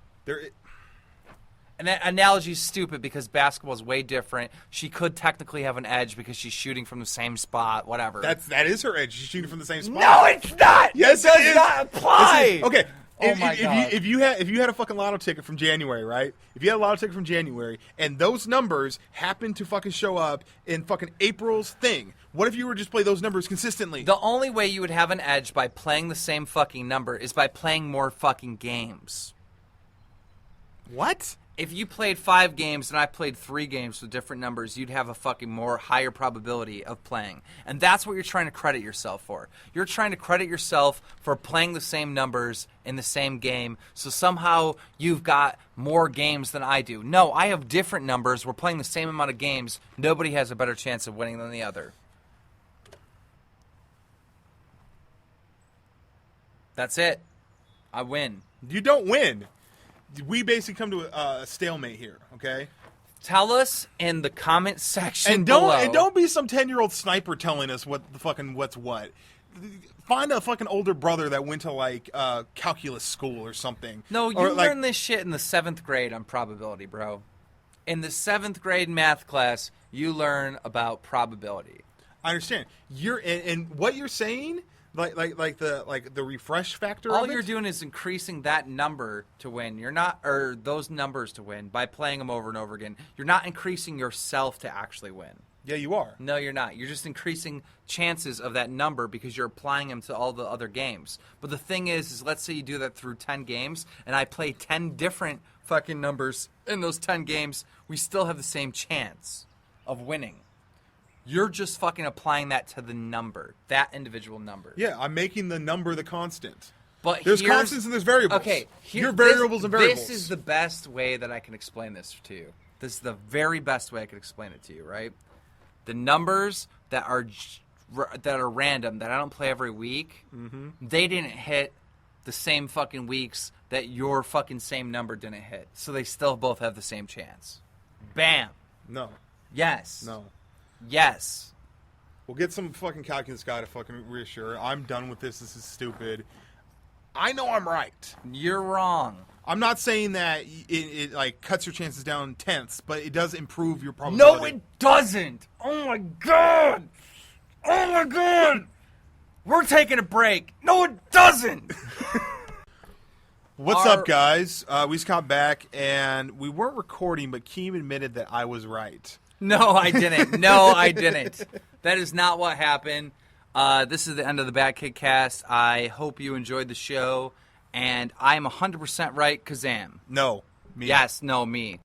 And that analogy is stupid because basketball is way different. She could technically have an edge because she's shooting from the same spot, whatever. That is her edge. She's shooting from the same spot. No, it's not. Yes, it does not apply. Okay. Oh my God. If you had a fucking lotto ticket from January, right? If you had a lotto ticket from January and those numbers happen to fucking show up in fucking April's thing, what if you were just play those numbers consistently? The only way you would have an edge by playing the same fucking number is by playing more fucking games. What? If you played 5 games and I played 3 games with different numbers, you'd have a fucking more higher probability of playing. And that's what you're trying to credit yourself for. You're trying to credit yourself for playing the same numbers in the same game, so somehow you've got more games than I do. No, I have different numbers. We're playing the same amount of games. Nobody has a better chance of winning than the other. That's it. I win. You don't win. We basically come to a stalemate here, okay? Tell us in the comment section and don't be some 10-year-old sniper telling us what's what. Find a fucking older brother that went to like calculus school or something. No, you or learn this shit in the 7th grade on probability, bro. In the 7th grade math class, you learn about probability. I understand. And what you're saying, like the refresh factor. All of you're it? doing is increasing that number to win. You're not, or those numbers to win by playing them over and over again. You're not increasing yourself to actually win. Yeah, you are. No, you're not. You're just increasing chances of that number because you're applying them to all the other games. But the thing is let's say you do that through 10 games, and I play 10 different fucking numbers in those 10 games. We still have the same chance of winning. You're just fucking applying that to the number, that individual number. Yeah, I'm making the number the constant. But there's constants and there's variables. Okay, your variables and variables. This is the best way that I can explain this to you. This is the very best way I can explain it to you, right? The numbers that are random, that I don't play every week, they didn't hit the same fucking weeks that your fucking same number didn't hit. So they still both have the same chance. Bam. No. Yes. No. Yes. We'll get some fucking calculus guy to fucking reassure. I'm done with this. This is stupid. I know I'm right. You're wrong. I'm not saying that it like cuts your chances down tenths, but it does improve your probability. No, it doesn't. Oh my god. Oh my god. We're taking a break. No, it doesn't. What's up, guys? We just got back, and we weren't recording, but Keem admitted that I was right. No, I didn't. No, I didn't. That is not what happened. This is the end of the BadKidCast. I hope you enjoyed the show, and I'm 100% right, Kazam. No, me. Yes, no, me.